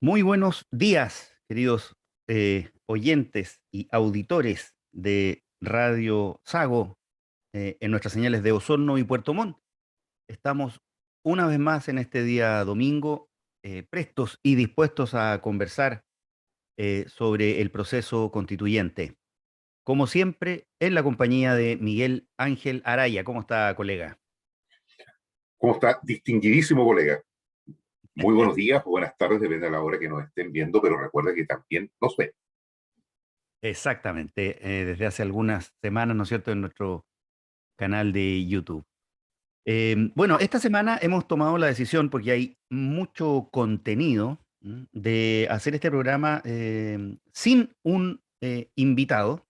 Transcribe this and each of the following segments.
Muy buenos días, queridos oyentes y auditores de Radio Sago en nuestras señales de Osorno y Puerto Montt. Estamos una vez más en este día domingo, prestos y dispuestos a conversar sobre el proceso constituyente. Como siempre, en la compañía de Miguel Ángel Araya. ¿Cómo está, colega? ¿Cómo está? Distinguidísimo colega. Muy buenos días o buenas tardes, depende de la hora que nos estén viendo, pero recuerda que también nos ven. Exactamente, desde hace algunas semanas, ¿no es cierto?, en nuestro canal de YouTube. Bueno, esta semana hemos tomado la decisión, porque hay mucho contenido, de hacer este programa sin un invitado,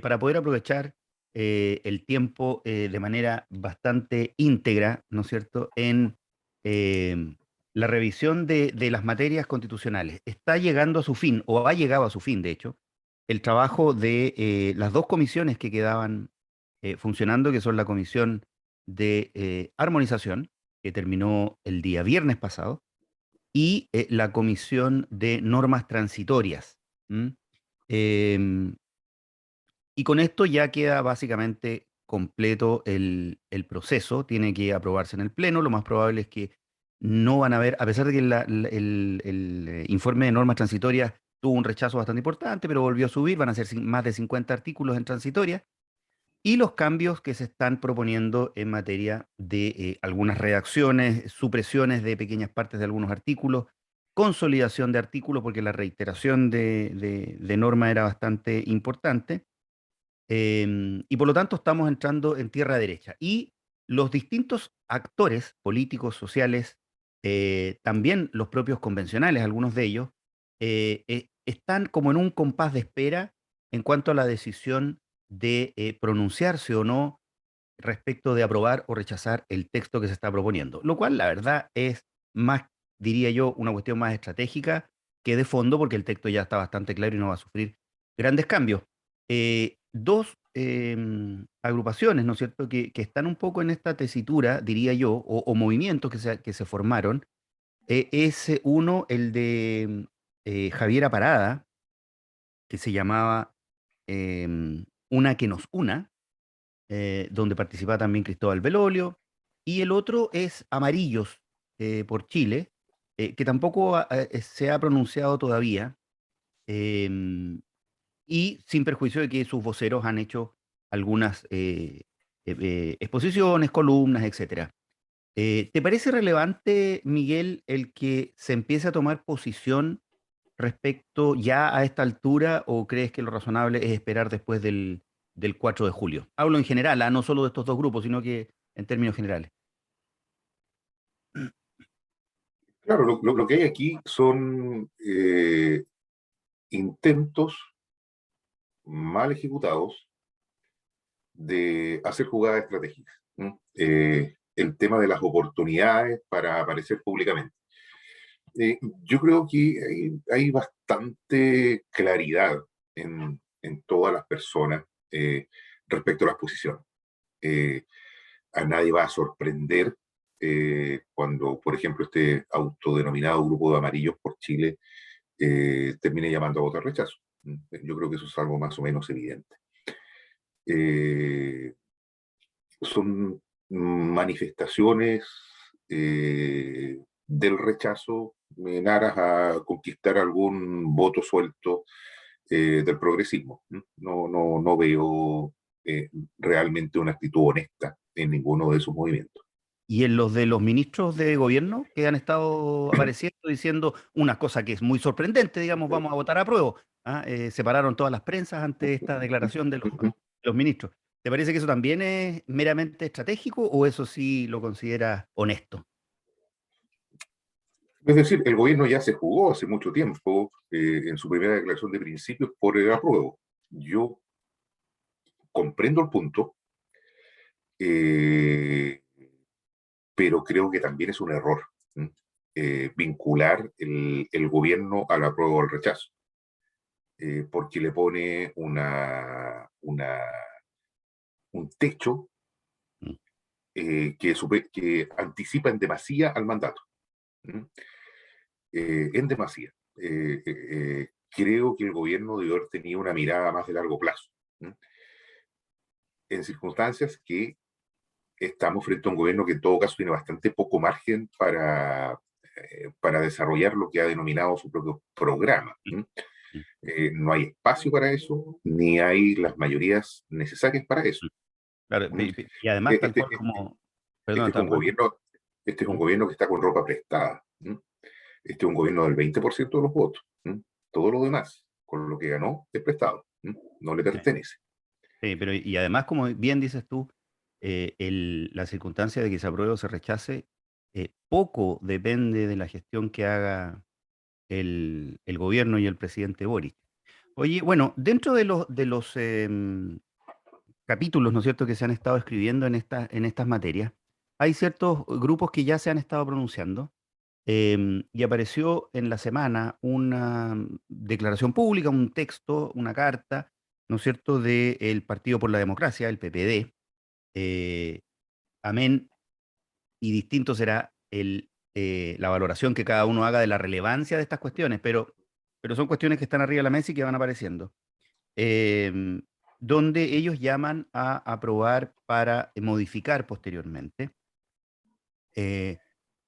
para poder aprovechar el tiempo de manera bastante íntegra, ¿no es cierto?, en la revisión de las materias constitucionales. Está llegando a su fin, o ha llegado a su fin, de hecho, el trabajo de las dos comisiones que quedaban funcionando, que son la Comisión de Armonización, que terminó el día viernes pasado, y la Comisión de Normas Transitorias. ¿M? Em, y con esto ya queda básicamente completo el proceso, tiene que aprobarse en el Pleno. Lo más probable es que no van a haber, a pesar de que el informe de normas transitorias tuvo un rechazo bastante importante, pero volvió a subir, van a ser más de 50 artículos en transitoria, y los cambios que se están proponiendo en materia de algunas redacciones, supresiones de pequeñas partes de algunos artículos, consolidación de artículos, porque la reiteración de norma era bastante importante. Y por lo tanto estamos entrando en tierra derecha. Y los distintos actores políticos, sociales, también los propios convencionales, algunos de ellos, están como en un compás de espera en cuanto a la decisión de pronunciarse o no respecto de aprobar o rechazar el texto que se está proponiendo. Lo cual, la verdad, es más, diría yo, una cuestión más estratégica que de fondo, porque el texto ya está bastante claro y no va a sufrir grandes cambios. Dos agrupaciones, ¿no es cierto?, que están un poco en esta tesitura, diría yo, o movimientos que se formaron. Es uno, el de Javiera Parada, que se llamaba Una que nos una, donde participa también Cristóbal Belolio, y el otro es Amarillos por Chile, que tampoco se ha pronunciado todavía, em, y sin perjuicio de que sus voceros han hecho algunas exposiciones, columnas, etcétera. ¿Te parece relevante, Miguel, el que se empiece a tomar posición respecto ya a esta altura, o crees que lo razonable es esperar después del 4 de julio? Hablo en general, no solo de estos dos grupos, sino que en términos generales. Claro, lo que hay aquí son intentos mal ejecutados de hacer jugadas estratégicas. El tema de las oportunidades para aparecer públicamente. Yo creo que hay bastante claridad en todas las personas respecto a las posiciones. Eh, a nadie va a sorprender cuando, por ejemplo, este autodenominado Grupo de Amarillos por Chile termine llamando a votar rechazo. Yo creo que eso es algo más o menos evidente. Eh, Son manifestaciones del rechazo en aras a conquistar algún voto suelto del progresismo. No veo realmente una actitud honesta en ninguno de esos movimientos. Y en los de los ministros de gobierno que han estado apareciendo diciendo una cosa que es muy sorprendente, digamos, vamos a votar a prueba. Separaron todas las prensas ante esta declaración de los ministros. ¿Te parece que eso también es meramente estratégico, o eso sí lo consideras honesto? Es decir, el gobierno ya se jugó hace mucho tiempo en su primera declaración de principios por el apruebo. Yo comprendo el punto, eh, pero creo que también es un error vincular el gobierno al apruebo o al rechazo, porque le pone un techo que anticipa en demasía al mandato. ¿Mm? En demasía. Creo que el gobierno debe haber tenido una mirada más de largo plazo. ¿Mm? En circunstancias que estamos frente a un gobierno que en todo caso tiene bastante poco margen para desarrollar lo que ha denominado su propio programa. ¿Mm? No hay espacio para eso, ni hay las mayorías necesarias para eso. Claro, ¿Mm? y además, tal Este, cual como, este perdón, es tal un cual. gobierno, este es un ¿Mm? gobierno que está con ropa prestada. ¿Mm? Este es un gobierno del 20% de los votos. ¿Mm? Todo lo demás, con lo que ganó, es prestado. ¿Mm? No le Sí, pertenece. sí, pero y además, como bien dices tú, la circunstancia de que se apruebe o se rechace, poco depende de la gestión que haga el gobierno y el presidente Boric. Oye, bueno, dentro de los capítulos, ¿no es cierto?, que se han estado escribiendo en estas materias, hay ciertos grupos que ya se han estado pronunciando. Y apareció en la semana una declaración pública, un texto, una carta, ¿no es cierto?, del Partido por la Democracia, el PPD. eh, Amén, y distinto será la valoración que cada uno haga de la relevancia de estas cuestiones, pero son cuestiones que están arriba de la mesa y que van apareciendo, em, donde ellos llaman a aprobar para modificar posteriormente. eh,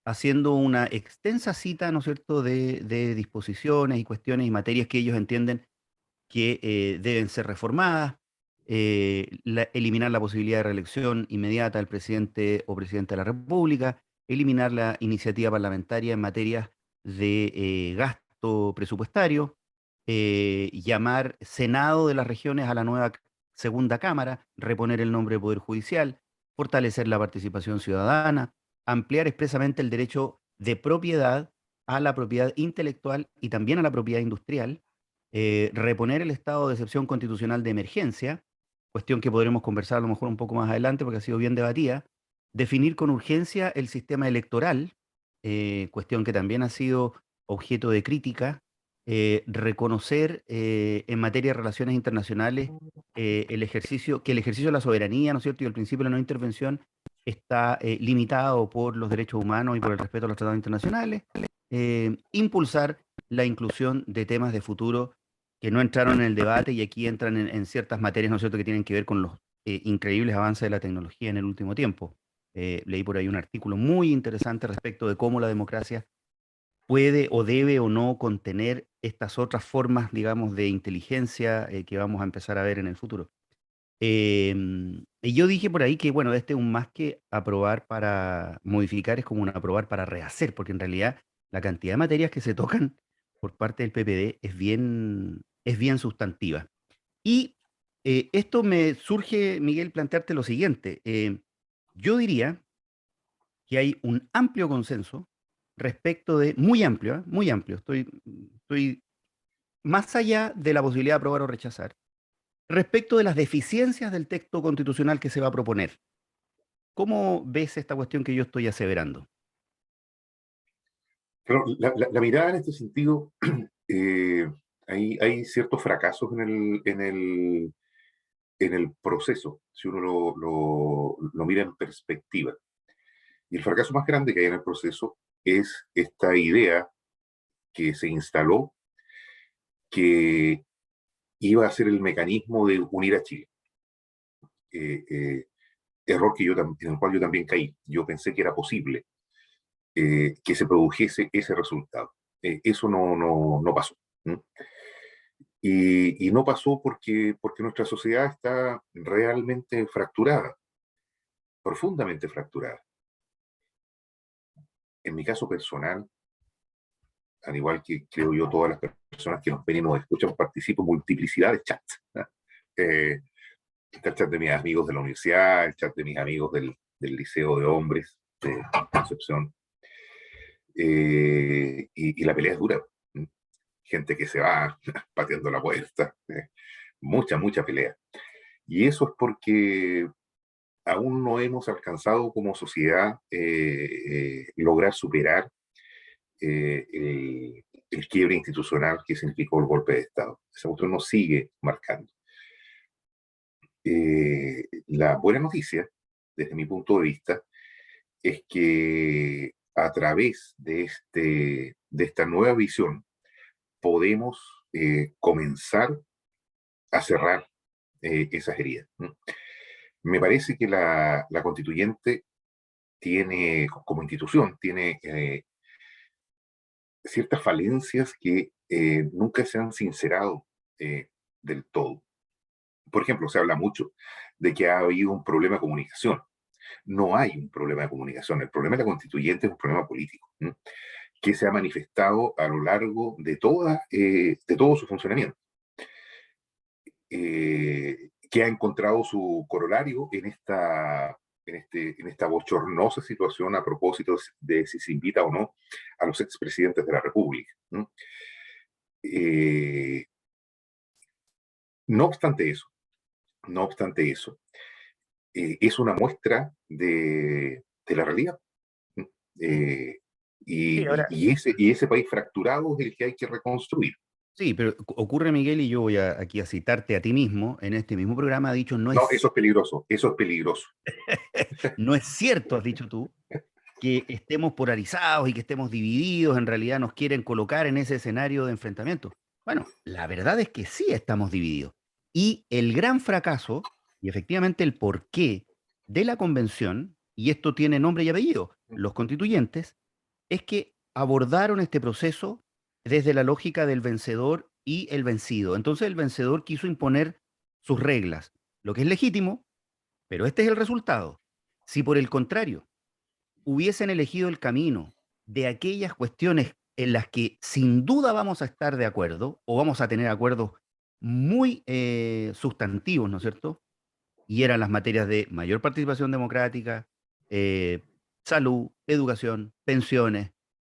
Haciendo una extensa cita, ¿no es cierto?, de disposiciones y cuestiones y materias que ellos entienden que deben ser reformadas, eliminar la posibilidad de reelección inmediata del presidente o presidenta de la República, eliminar la iniciativa parlamentaria en materia de gasto presupuestario, llamar Senado de las regiones a la nueva segunda Cámara, reponer el nombre de Poder Judicial, fortalecer la participación ciudadana, ampliar expresamente el derecho de propiedad a la propiedad intelectual y también a la propiedad industrial, reponer el estado de excepción constitucional de emergencia, cuestión que podremos conversar a lo mejor un poco más adelante porque ha sido bien debatida, definir con urgencia el sistema electoral, cuestión que también ha sido objeto de crítica, reconocer en materia de relaciones internacionales que el ejercicio de la soberanía, ¿no es cierto?, y el principio de la no intervención está limitado por los derechos humanos y por el respeto a los tratados internacionales, impulsar la inclusión de temas de futuro que no entraron en el debate y aquí entran en ciertas materias, ¿no es cierto?, que tienen que ver con los increíbles avances de la tecnología en el último tiempo. Leí por ahí un artículo muy interesante respecto de cómo la democracia puede o debe o no contener estas otras formas, digamos, de inteligencia que vamos a empezar a ver en el futuro. Y yo dije por ahí que, bueno, este es un más que aprobar para modificar, es como un aprobar para rehacer, porque en realidad la cantidad de materias que se tocan por parte del PPD es bien sustantiva. Y esto me surge, Miguel, plantearte lo siguiente. Yo diría que hay un amplio consenso respecto de, muy amplio, estoy más allá de la posibilidad de aprobar o rechazar, respecto de las deficiencias del texto constitucional que se va a proponer. ¿Cómo ves esta cuestión que yo estoy aseverando? Pero la mirada en este sentido, eh, hay ciertos fracasos en el proceso, si uno lo mira en perspectiva. Y el fracaso más grande que hay en el proceso es esta idea que se instaló que iba a ser el mecanismo de unir a Chile. Eh, eh, Error en el cual yo también caí. Yo pensé que era posible que se produjese ese resultado. Eso no pasó. ¿Mm? Y no pasó porque nuestra sociedad está realmente fracturada, profundamente fracturada. En mi caso personal, al igual que creo yo todas las personas que nos ven y nos escuchan, participo en multiplicidad de chats. ¿No? Eh, Está el chat de mis amigos de la universidad, el chat de mis amigos del Liceo de Hombres de Concepción. Y la pelea es dura. ¿Mm? Gente que se va pateando la puerta. Mucha pelea. Y eso es porque aún no hemos alcanzado como sociedad lograr superar el quiebre institucional que significó el golpe de Estado. Esa cuestión nos sigue marcando. La buena noticia desde mi punto de vista, es que a través de esta nueva visión podemos comenzar a cerrar esas heridas. Me parece que la constituyente tiene, como institución, tiene ciertas falencias que nunca se han sincerado del todo. Por ejemplo, se habla mucho de que ha habido un problema de comunicación. No hay un problema de comunicación. El problema de la constituyente es un problema político, ¿no? Que se ha manifestado a lo largo de todo su funcionamiento, que ha encontrado su corolario en esta bochornosa situación a propósito de si se invita o no a los expresidentes de la República, ¿no? Eh, no obstante eso, no obstante eso, es una muestra de la realidad. ¿No? Eh, Sí, ahora, y ese país fracturado es el que hay que reconstruir. sí, pero ocurre, Miguel, y yo voy aquí a citarte a ti mismo, en este mismo programa ha dicho, No, eso es peligroso, eso es peligroso. no es cierto, has dicho tú, que estemos polarizados y que estemos divididos, en realidad nos quieren colocar en ese escenario de enfrentamiento. Bueno, la verdad es que sí estamos divididos. Y el gran fracaso, y efectivamente el porqué de la convención, y esto tiene nombre y apellido, los constituyentes, es que abordaron este proceso desde la lógica del vencedor y el vencido. Entonces el vencedor quiso imponer sus reglas, lo que es legítimo, pero este es el resultado. Si por el contrario hubiesen elegido el camino de aquellas cuestiones en las que sin duda vamos a estar de acuerdo o vamos a tener acuerdos muy sustantivos, ¿no es cierto? Y eran las materias de mayor participación democrática, eh, salud, educación, pensiones,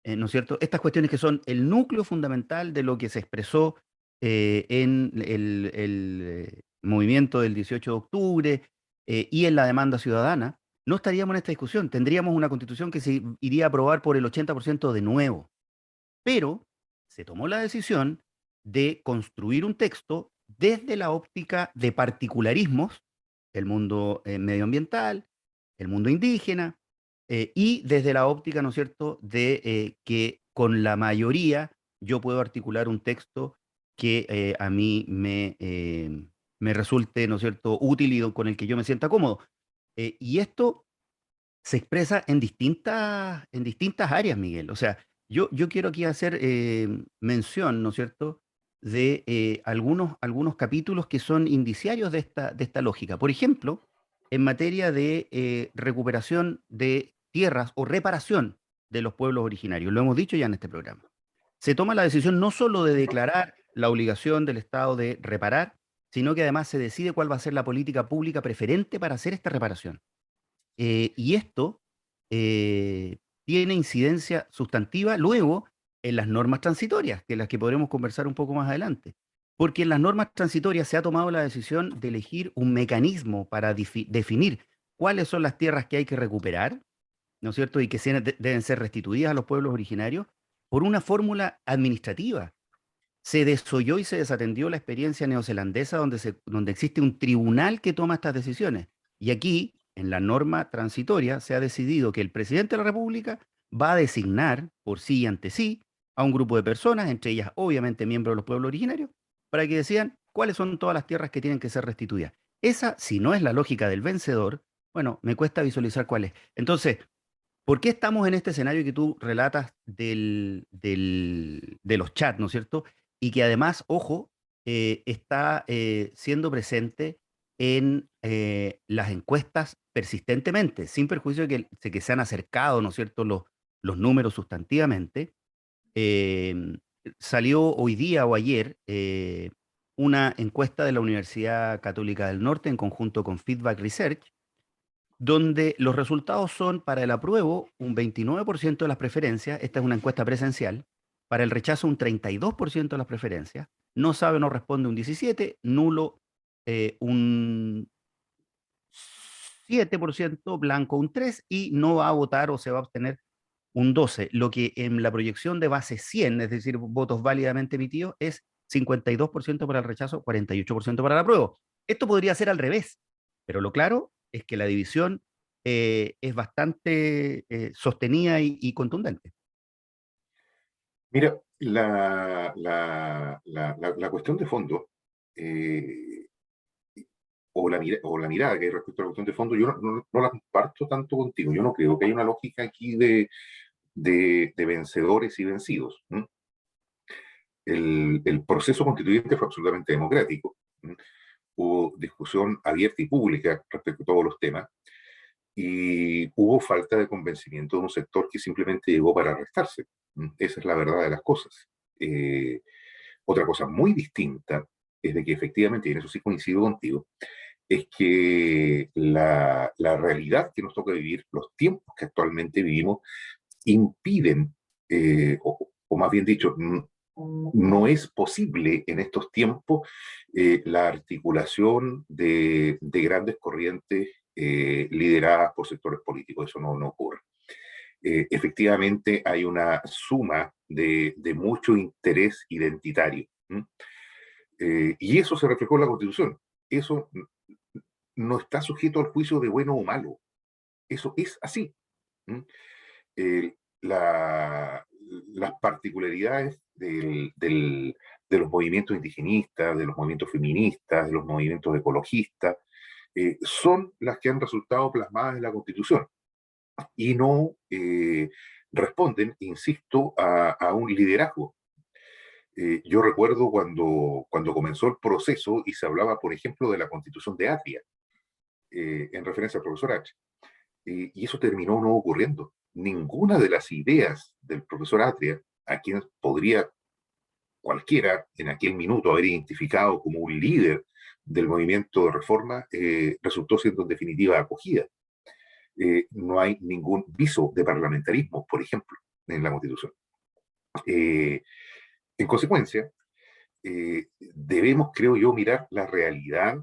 ¿no es cierto? Estas cuestiones que son el núcleo fundamental de lo que se expresó en el movimiento del 18 de octubre y en la demanda ciudadana, no estaríamos en esta discusión. Tendríamos una constitución que se iría a aprobar por el 80% de nuevo. Pero se tomó la decisión de construir un texto desde la óptica de particularismos, el mundo medioambiental, el mundo indígena, y desde la óptica, ¿no es cierto?, de que con la mayoría yo puedo articular un texto que a mí me resulte, ¿no es cierto?, útil y con el que yo me sienta cómodo. Y esto se expresa en distintas áreas, Miguel. O sea, yo quiero aquí hacer mención, ¿no es cierto?, de algunos capítulos que son indiciarios de esta lógica. Por ejemplo, en materia de recuperación de tierras o reparación de los pueblos originarios. Lo hemos dicho ya en este programa. Se toma la decisión no solo de declarar la obligación del Estado de reparar, sino que además se decide cuál va a ser la política pública preferente para hacer esta reparación. Y esto tiene incidencia sustantiva luego en las normas transitorias, que las que podremos conversar un poco más adelante. Porque en las normas transitorias se ha tomado la decisión de elegir un mecanismo para definir cuáles son las tierras que hay que recuperar, ¿no es cierto? Y que deben ser restituidas a los pueblos originarios por una fórmula administrativa. Se desoyó y se desatendió la experiencia neozelandesa donde existe un tribunal que toma estas decisiones. Y aquí, en la norma transitoria, se ha decidido que el presidente de la República va a designar por sí y ante sí a un grupo de personas, entre ellas obviamente miembros de los pueblos originarios, para que decidan cuáles son todas las tierras que tienen que ser restituidas. Esa, si no es la lógica del vencedor, bueno, me cuesta visualizar cuál es. Entonces, ¿por qué estamos en este escenario que tú relatas de los chats, ¿no es cierto? Y que además, ojo, está siendo presente en las encuestas persistentemente, sin perjuicio de que se han acercado, ¿no es cierto?, los números sustantivamente. Eh, Salió hoy día o ayer una encuesta de la Universidad Católica del Norte en conjunto con Feedback Research, donde los resultados son para el apruebo un 29% de las preferencias, esta es una encuesta presencial, para el rechazo un 32% de las preferencias, no sabe o no responde un 17%, nulo un 7%, blanco un 3% y no va a votar o se va a abstener un 12%, lo que en la proyección de base 100, es decir, votos válidamente emitidos, es 52% para el rechazo, 48% para el apruebo. Esto podría ser al revés, pero lo claro es que la división es bastante sostenida y contundente. Mira, la cuestión de fondo, eh, o la mirada que hay respecto a la cuestión de fondo, yo no la comparto tanto contigo. Yo no creo que haya una lógica aquí de vencedores y vencidos. ¿M? El proceso constituyente fue absolutamente democrático. ¿M? Hubo discusión abierta y pública respecto a todos los temas, y hubo falta de convencimiento de un sector que simplemente llegó para restarse. ¿M? Esa es la verdad de las cosas. Eh, Otra cosa muy distinta es de que efectivamente, y en eso sí coincido contigo, es que la realidad que nos toca vivir, los tiempos que actualmente vivimos, impiden, o más bien dicho, no es posible en estos tiempos la articulación de grandes corrientes lideradas por sectores políticos. Eso no ocurre. Efectivamente hay una suma de mucho interés identitario. ¿M? Y eso se reflejó en la Constitución. Eso no está sujeto al juicio de bueno o malo. Eso es así. ¿M? Eh, la, las particularidades de los movimientos indigenistas, de los movimientos feministas, de los movimientos ecologistas, son las que han resultado plasmadas en la Constitución y no responden, insisto, a un liderazgo. Yo recuerdo cuando comenzó el proceso y se hablaba, por ejemplo, de la Constitución de Atria, en referencia al profesor H. Y eso terminó no ocurriendo. Ninguna de las ideas del profesor Atria, a quien podría cualquiera en aquel minuto haber identificado como un líder del movimiento de reforma, resultó siendo en definitiva acogida. No hay ningún viso de parlamentarismo, por ejemplo, en la Constitución. Eh, en consecuencia, debemos, creo yo, mirar la realidad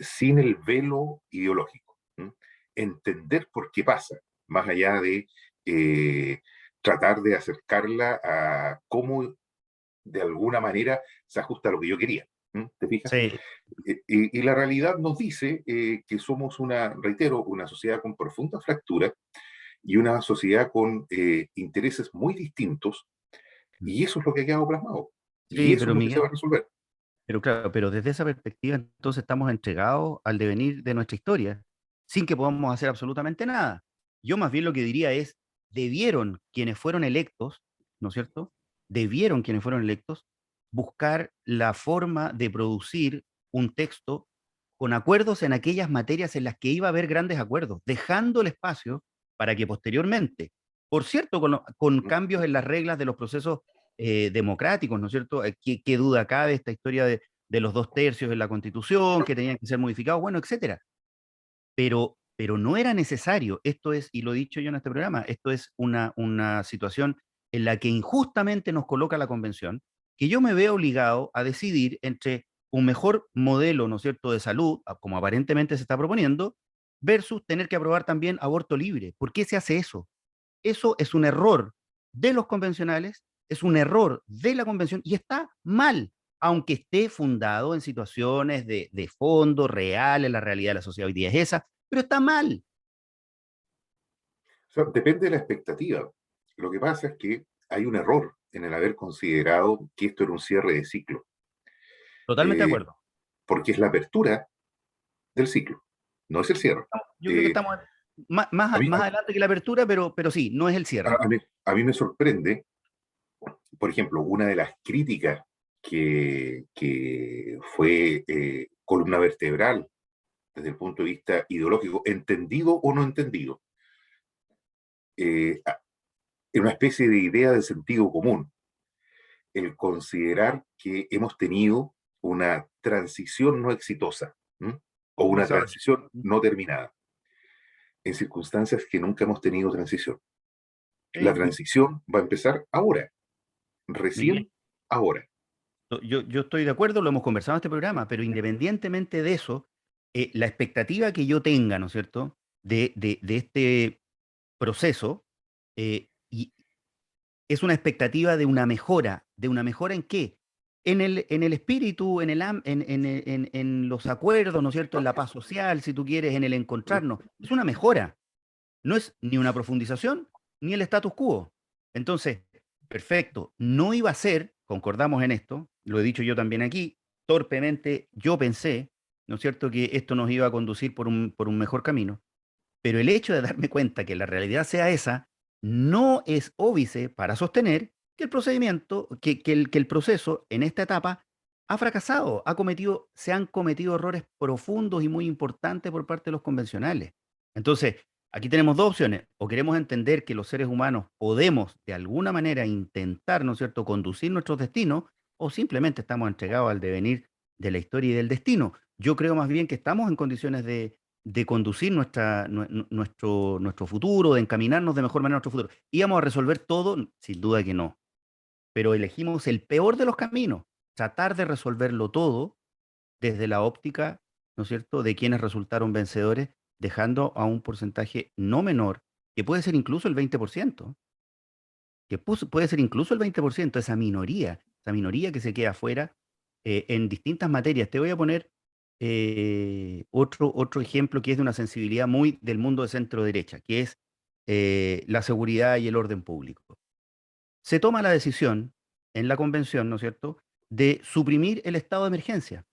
sin el velo ideológico. ¿M? Entender por qué pasa, más allá de eh, tratar de acercarla a cómo de alguna manera se ajusta a lo que yo quería. ¿M? ¿Te fijas? Sí, Y la realidad nos dice que somos reitero, una sociedad con profunda fractura y una sociedad con intereses muy distintos, y eso es lo que ha quedado plasmado. Y sí, eso pero es lo que se Miguel, va a resolver. pero claro, pero desde esa perspectiva entonces estamos entregados al devenir de nuestra historia, sin que podamos hacer absolutamente nada. Yo más bien lo que diría es, debieron quienes fueron electos, ¿no es cierto? Debieron quienes fueron electos buscar la forma de producir un texto con acuerdos en aquellas materias en las que iba a haber grandes acuerdos, dejando el espacio para que posteriormente, por cierto, con cambios en las reglas de los procesos democráticos, ¿no es cierto? ¿Qué duda cabe esta historia de los 2/3 en la Constitución, que tenían que ser modificados, bueno, etcétera? Pero no era necesario, esto es, y lo he dicho yo en este programa, esto es una situación en la que injustamente nos coloca la Convención, que yo me veo obligado a decidir entre un mejor modelo, ¿no es cierto?, de salud, como aparentemente se está proponiendo, versus tener que aprobar también aborto libre. ¿Por qué se hace eso? Eso es un error de los convencionales, es un error de la convención y está mal, aunque esté fundado en situaciones de fondo reales, la realidad de la sociedad hoy día es esa, pero está mal. O sea, depende de la expectativa. Lo que pasa es que hay un error en el haber considerado que esto era un cierre de ciclo, Totalmente de eh, acuerdo. porque es la apertura del ciclo, no es el cierre. Yo creo que Eh, estamos más, a, mí, más adelante que la apertura, pero sí, no es el cierre. a mí me sorprende, por ejemplo, una de las críticas que fue columna vertebral desde el punto de vista ideológico, entendido o no entendido, eh, en una especie de idea de sentido común, el considerar que hemos tenido una transición no exitosa, ¿m? O Un una desarrollo. transición no terminada, en circunstancias que nunca hemos tenido transición. La Sí, transición va a empezar ahora, Miguel, recién ahora. yo estoy de acuerdo, lo hemos conversado en este programa, pero independientemente de eso, la expectativa que yo tenga, ¿no es cierto?, de este proceso, y es una expectativa de una mejora en qué? en el espíritu, en los acuerdos, ¿no es cierto? En la paz social, si tú quieres, en el encontrarnos. Es una mejora. No es ni una profundización ni el status quo. Entonces, perfecto, no iba a ser, concordamos en esto, lo he dicho yo también aquí, torpemente yo pensé, ¿no es cierto?, que esto nos iba a conducir por un mejor camino, pero el hecho de darme cuenta que la realidad sea esa, no es óbice para sostener que el procedimiento, que el proceso en esta etapa ha fracasado, se han cometido errores profundos y muy importantes por parte de los convencionales. Entonces, aquí tenemos dos opciones. O queremos entender que los seres humanos podemos de alguna manera intentar, ¿no es cierto?, conducir nuestros destinos, o simplemente estamos entregados al devenir de la historia y del destino. Yo creo más bien que estamos en condiciones de conducir nuestro futuro, de encaminarnos de mejor manera a nuestro futuro. ¿Íbamos a resolver todo? Sin duda que no. Pero elegimos el peor de los caminos, tratar de resolverlo todo desde la óptica, ¿no es cierto?, de quienes resultaron vencedores, dejando a un porcentaje no menor, que puede ser incluso el 20%, puede ser incluso el 20%, esa minoría que se queda afuera en distintas materias. Te voy a poner otro ejemplo que es de una sensibilidad muy del mundo de centro derecha, que es la seguridad y el orden público. Se toma la decisión en la convención, ¿no es cierto?, de suprimir el estado de emergencia.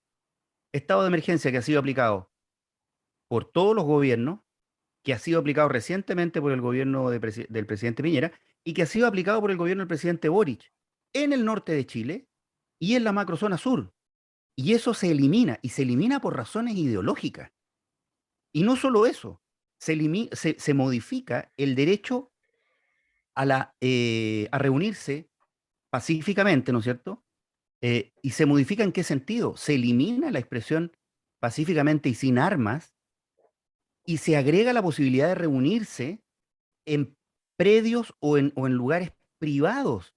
Estado de emergencia que ha sido aplicado por todos los gobiernos, que ha sido aplicado recientemente por el gobierno del presidente Piñera y que ha sido aplicado por el gobierno del presidente Boric en el norte de Chile y en la macrozona sur. Y eso se elimina, y se elimina por razones ideológicas. Y no solo eso, se modifica el derecho a reunirse pacíficamente, ¿no es cierto? ¿Y se modifica en qué sentido? Se elimina la expresión pacíficamente y sin armas y se agrega la posibilidad de reunirse en predios o en lugares privados.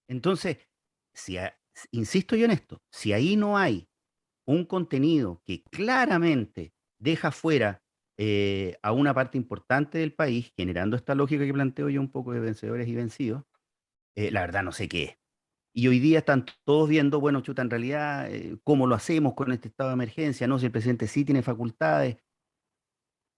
Entonces, insisto yo en esto, si ahí no hay un contenido que claramente deja fuera a una parte importante del país, generando esta lógica que planteo yo un poco de vencedores y vencidos, la verdad no sé qué es. Y hoy día están todos viendo, bueno, chuta, en realidad, ¿cómo lo hacemos con este estado de emergencia? No, si el presidente sí tiene facultades.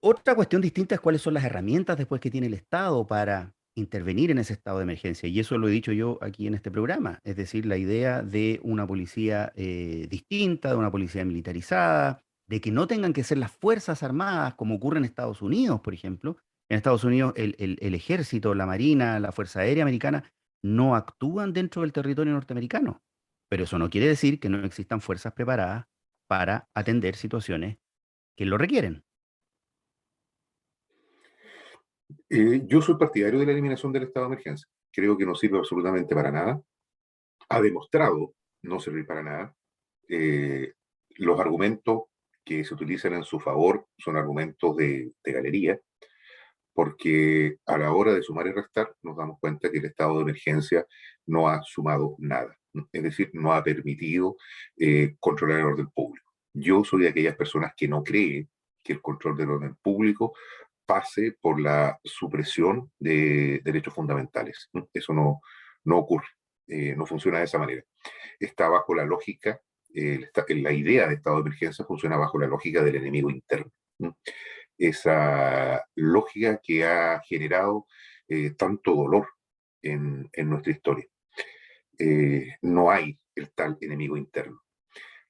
Otra cuestión distinta es cuáles son las herramientas después que tiene el Estado para intervenir en ese estado de emergencia. Y eso lo he dicho yo aquí en este programa. Es decir, la idea de una policía distinta, de una policía militarizada, de que no tengan que ser las Fuerzas Armadas, como ocurre en Estados Unidos, por ejemplo. En Estados Unidos el ejército, la marina, la Fuerza Aérea Americana no actúan dentro del territorio norteamericano. Pero eso no quiere decir que no existan fuerzas preparadas para atender situaciones que lo requieren. Yo soy partidario de la eliminación del estado de emergencia. Creo que no sirve absolutamente para nada. Ha demostrado no servir para nada. Eh, los argumentos que se utilizan en su favor son argumentos de galería, porque a la hora de sumar y restar nos damos cuenta que el estado de emergencia no ha sumado nada. Es decir, no ha permitido controlar el orden público. Yo soy de aquellas personas que no creen que el control del orden público pase por la supresión de derechos fundamentales. Eso no ocurre, no funciona de esa manera. Está bajo la lógica, la idea de estado de emergencia funciona bajo la lógica del enemigo interno. Esa lógica que ha generado tanto dolor en nuestra historia. No hay el tal enemigo interno.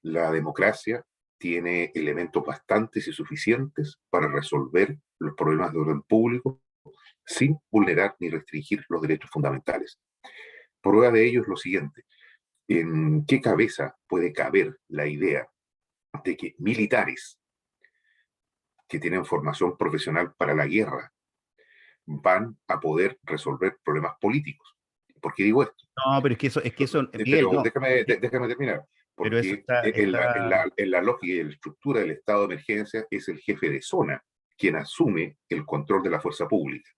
La democracia tiene elementos bastantes y suficientes para resolver los problemas de orden público sin vulnerar ni restringir los derechos fundamentales. Prueba de ello es lo siguiente: ¿en qué cabeza puede caber la idea de que militares que tienen formación profesional para la guerra van a poder resolver problemas políticos? ¿Por qué digo esto? No, pero es que eso, Miguel, Pero no. déjame terminar, Pero eso porque en la lógica y la estructura del estado de emergencia es el jefe de zona quien asume el control de la fuerza pública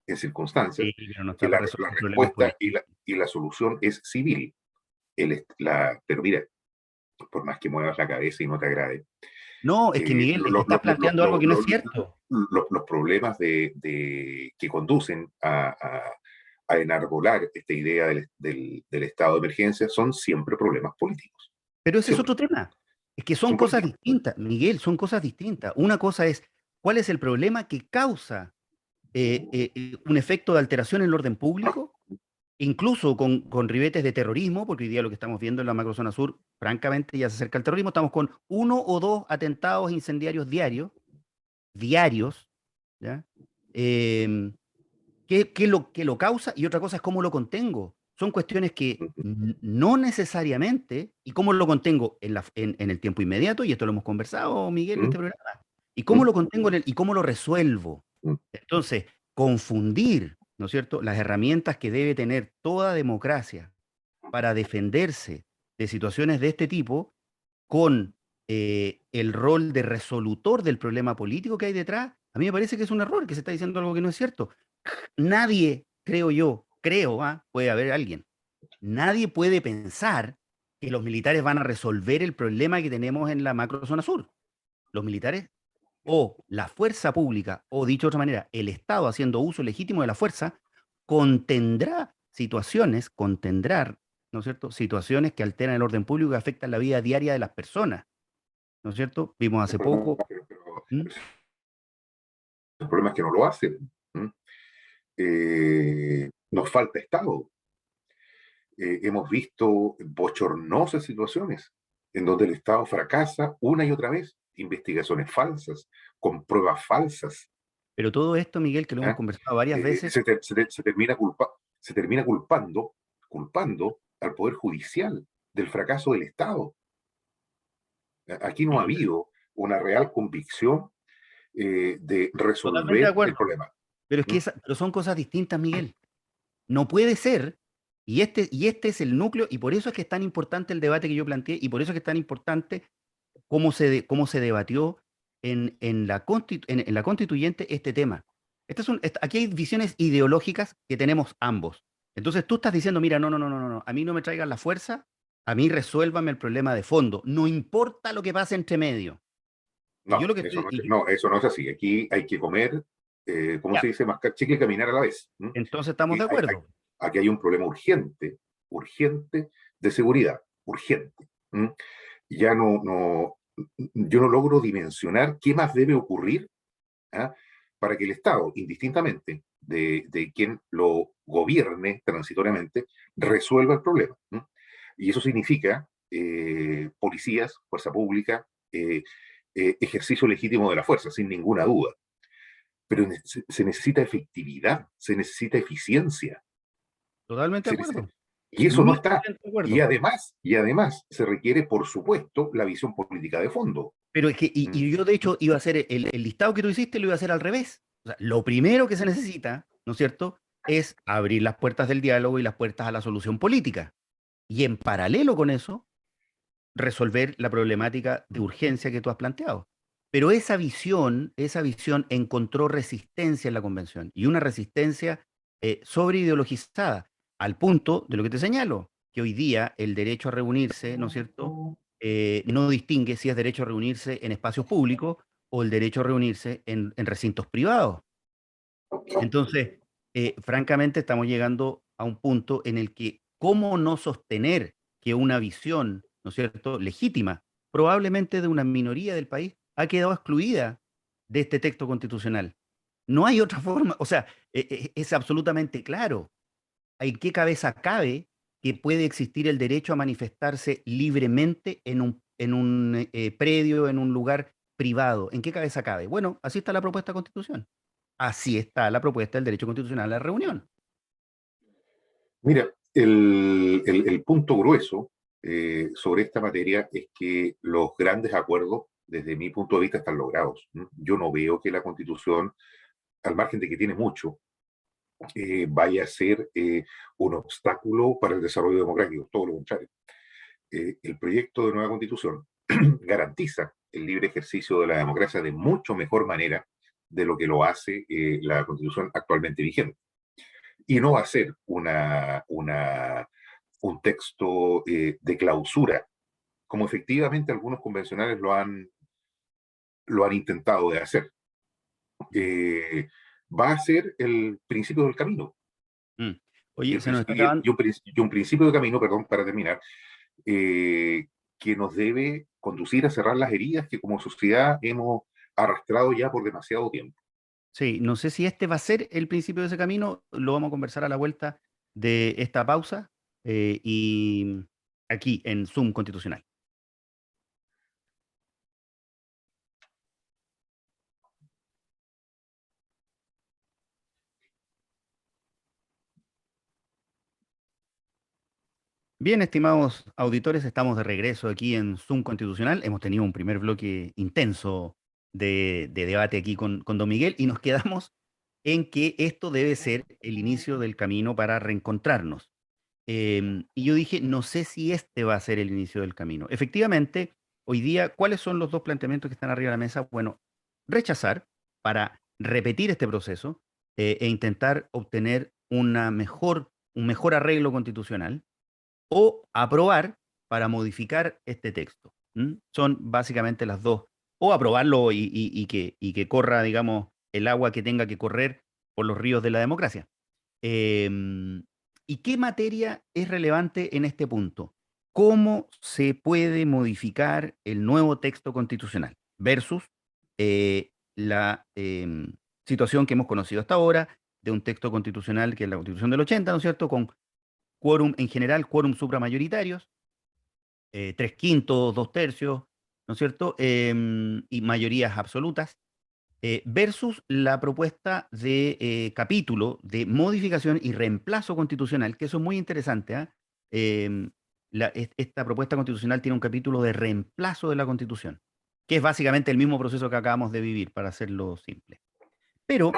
en circunstancias sí, pero no que está para la resolver problemas respuesta políticos. y la solución es civil. Pero mira, por más que muevas la cabeza y no te agrade, No, es que Miguel, es que estás planteando algo que no es cierto. los problemas que conducen a enarbolar esta idea del estado de emergencia son siempre problemas políticos. Pero ese es Siempre. otro tema. Es que son Son cosas políticos. distintas, Miguel, son cosas distintas. Una cosa es cuál es el problema que causa un efecto de alteración en el orden público, incluso con ribetes de terrorismo, porque hoy día lo que estamos viendo en la macrozona sur, francamente, ya se acerca el terrorismo, estamos con 1 o 2 atentados incendiarios diarios, ¿ya? Em, ¿qué lo causa? Y otra cosa es cómo lo contengo. Son cuestiones que no necesariamente, y cómo lo contengo en el tiempo inmediato, y esto lo hemos conversado, Miguel, en este programa, y cómo lo contengo y cómo lo resuelvo. Entonces, confundir, ¿no es cierto?, las herramientas que debe tener toda democracia para defenderse de situaciones de este tipo con el rol de resolutor del problema político que hay detrás, a mí me parece que es un error, que se está diciendo algo que no es cierto. Nadie, creo yo, puede haber alguien, nadie puede pensar que los militares van a resolver el problema que tenemos en la macrozona sur. Los militares o la fuerza pública, o dicho de otra manera, el Estado haciendo uso legítimo de la fuerza, contendrá, ¿no es cierto?, situaciones que alteran el orden público y afectan la vida diaria de las personas, ¿no es cierto? Vimos hace poco. ¿Mm? El problema es que no lo hacen. Nos falta Estado. Hemos visto bochornosas situaciones en donde el Estado fracasa una y otra vez, investigaciones falsas, con pruebas falsas. Pero todo esto, Miguel, que lo hemos ¿Ah? conversado varias veces. Se termina culpando al Poder Judicial del fracaso del Estado. Aquí no ha Sí, habido una real convicción de totalmente de resolver el acuerdo. problema. Pero es que ¿Mm? pero son cosas distintas, Miguel. No puede ser, y este es el núcleo, y por eso es que es tan importante el debate que yo planteé, y por eso es que es tan importante cómo se debatió en la constituyente este tema. Aquí hay visiones ideológicas que tenemos ambos. Entonces tú estás diciendo, mira, no, no, no, no, no, no, a mí no me traigan la fuerza, a mí resuélvame el problema de fondo, no importa lo que pase entre medio. Y yo No, lo que eso estoy, no, y- no, eso no es así. Aquí hay que comer, ¿cómo ya, se dice? Mascar chicle y caminar a la vez. entonces estamos Aquí de hay, acuerdo. aquí hay un problema urgente de seguridad, urgente. Ya yo no logro dimensionar qué más debe ocurrir, ¿ah? Para que el Estado, indistintamente de quien lo gobierne transitoriamente, resuelva el problema. Y eso significa policías, fuerza pública, ejercicio legítimo de la fuerza, sin ninguna duda. Pero se necesita efectividad, se necesita eficiencia. Totalmente de Se necesita, acuerdo. y eso no Mil por está. ciento de Y acuerdo. además se requiere, por supuesto, la visión política de fondo. Pero es que, ¿Mm? y yo de hecho iba a hacer el listado que tú hiciste, lo iba a hacer al revés. O sea, lo primero que se necesita, ¿no es cierto?, es abrir las puertas del diálogo y las puertas a la solución política. Y en paralelo con eso, resolver la problemática de urgencia que tú has planteado. Pero esa visión encontró resistencia en la convención y una resistencia sobreideologizada, al punto de lo que te señalo, que hoy día el derecho a reunirse, ¿no es cierto?, no distingue si es derecho a reunirse en espacios públicos o el derecho a reunirse en recintos privados. Entonces, francamente, estamos llegando a un punto en el que cómo no sostener que una visión, ¿no es cierto?, legítima, probablemente de una minoría del país, ha quedado excluida de este texto constitucional. No hay otra forma, o sea, es absolutamente claro. ¿En qué cabeza cabe que puede existir el derecho a manifestarse libremente en un predio, en un lugar privado? ¿En qué cabeza cabe? Bueno, así está la propuesta de constitución. Así está la propuesta del derecho constitucional a la reunión. Mira, el punto grueso sobre esta materia es que los grandes acuerdos, desde mi punto de vista, están logrados. Yo no veo que la Constitución, al margen de que tiene mucho, vaya a ser un obstáculo para el desarrollo democrático, todo lo contrario. El proyecto de nueva Constitución garantiza el libre ejercicio de la democracia de mucho mejor manera de lo que lo hace la Constitución actualmente vigente. Y no va a ser un texto de clausura, como efectivamente algunos convencionales lo han intentado de hacer. Eh, Va a ser el principio del camino. Mm. Oye, se nos está y acabando. y un principio de camino, perdón, para terminar, que nos debe conducir a cerrar las heridas que como sociedad hemos arrastrado ya por demasiado tiempo. Sí, no sé si este va a ser el principio de ese camino, lo vamos a conversar a la vuelta de esta pausa y aquí en Zoom Constitucional. Bien, estimados auditores, estamos de regreso aquí en Zoom Constitucional. Hemos tenido un primer bloque intenso de debate aquí con don Miguel y nos quedamos en que esto debe ser el inicio del camino para reencontrarnos. Y yo dije, no sé si este va a ser el inicio del camino. Efectivamente, hoy día, ¿cuáles son los dos planteamientos que están arriba de la mesa? Bueno, rechazar para repetir este proceso e intentar obtener un mejor arreglo constitucional o aprobar para modificar este texto. ¿M? Son básicamente las dos. O aprobarlo y que corra, digamos, el agua que tenga que correr por los ríos de la democracia. Em, ¿Y qué materia es relevante en este punto? ¿Cómo se puede modificar el nuevo texto constitucional versus la situación que hemos conocido hasta ahora de un texto constitucional que es la Constitución del 80, ¿no es cierto? Con quórum en general, quórum supramayoritarios, tres quintos, dos tercios, ¿no es cierto? Y mayorías absolutas, versus la propuesta de capítulo de modificación y reemplazo constitucional, que eso es muy interesante, ¿ah? Em, Esta propuesta constitucional tiene un capítulo de reemplazo de la Constitución, que es básicamente el mismo proceso que acabamos de vivir, para hacerlo simple. Pero,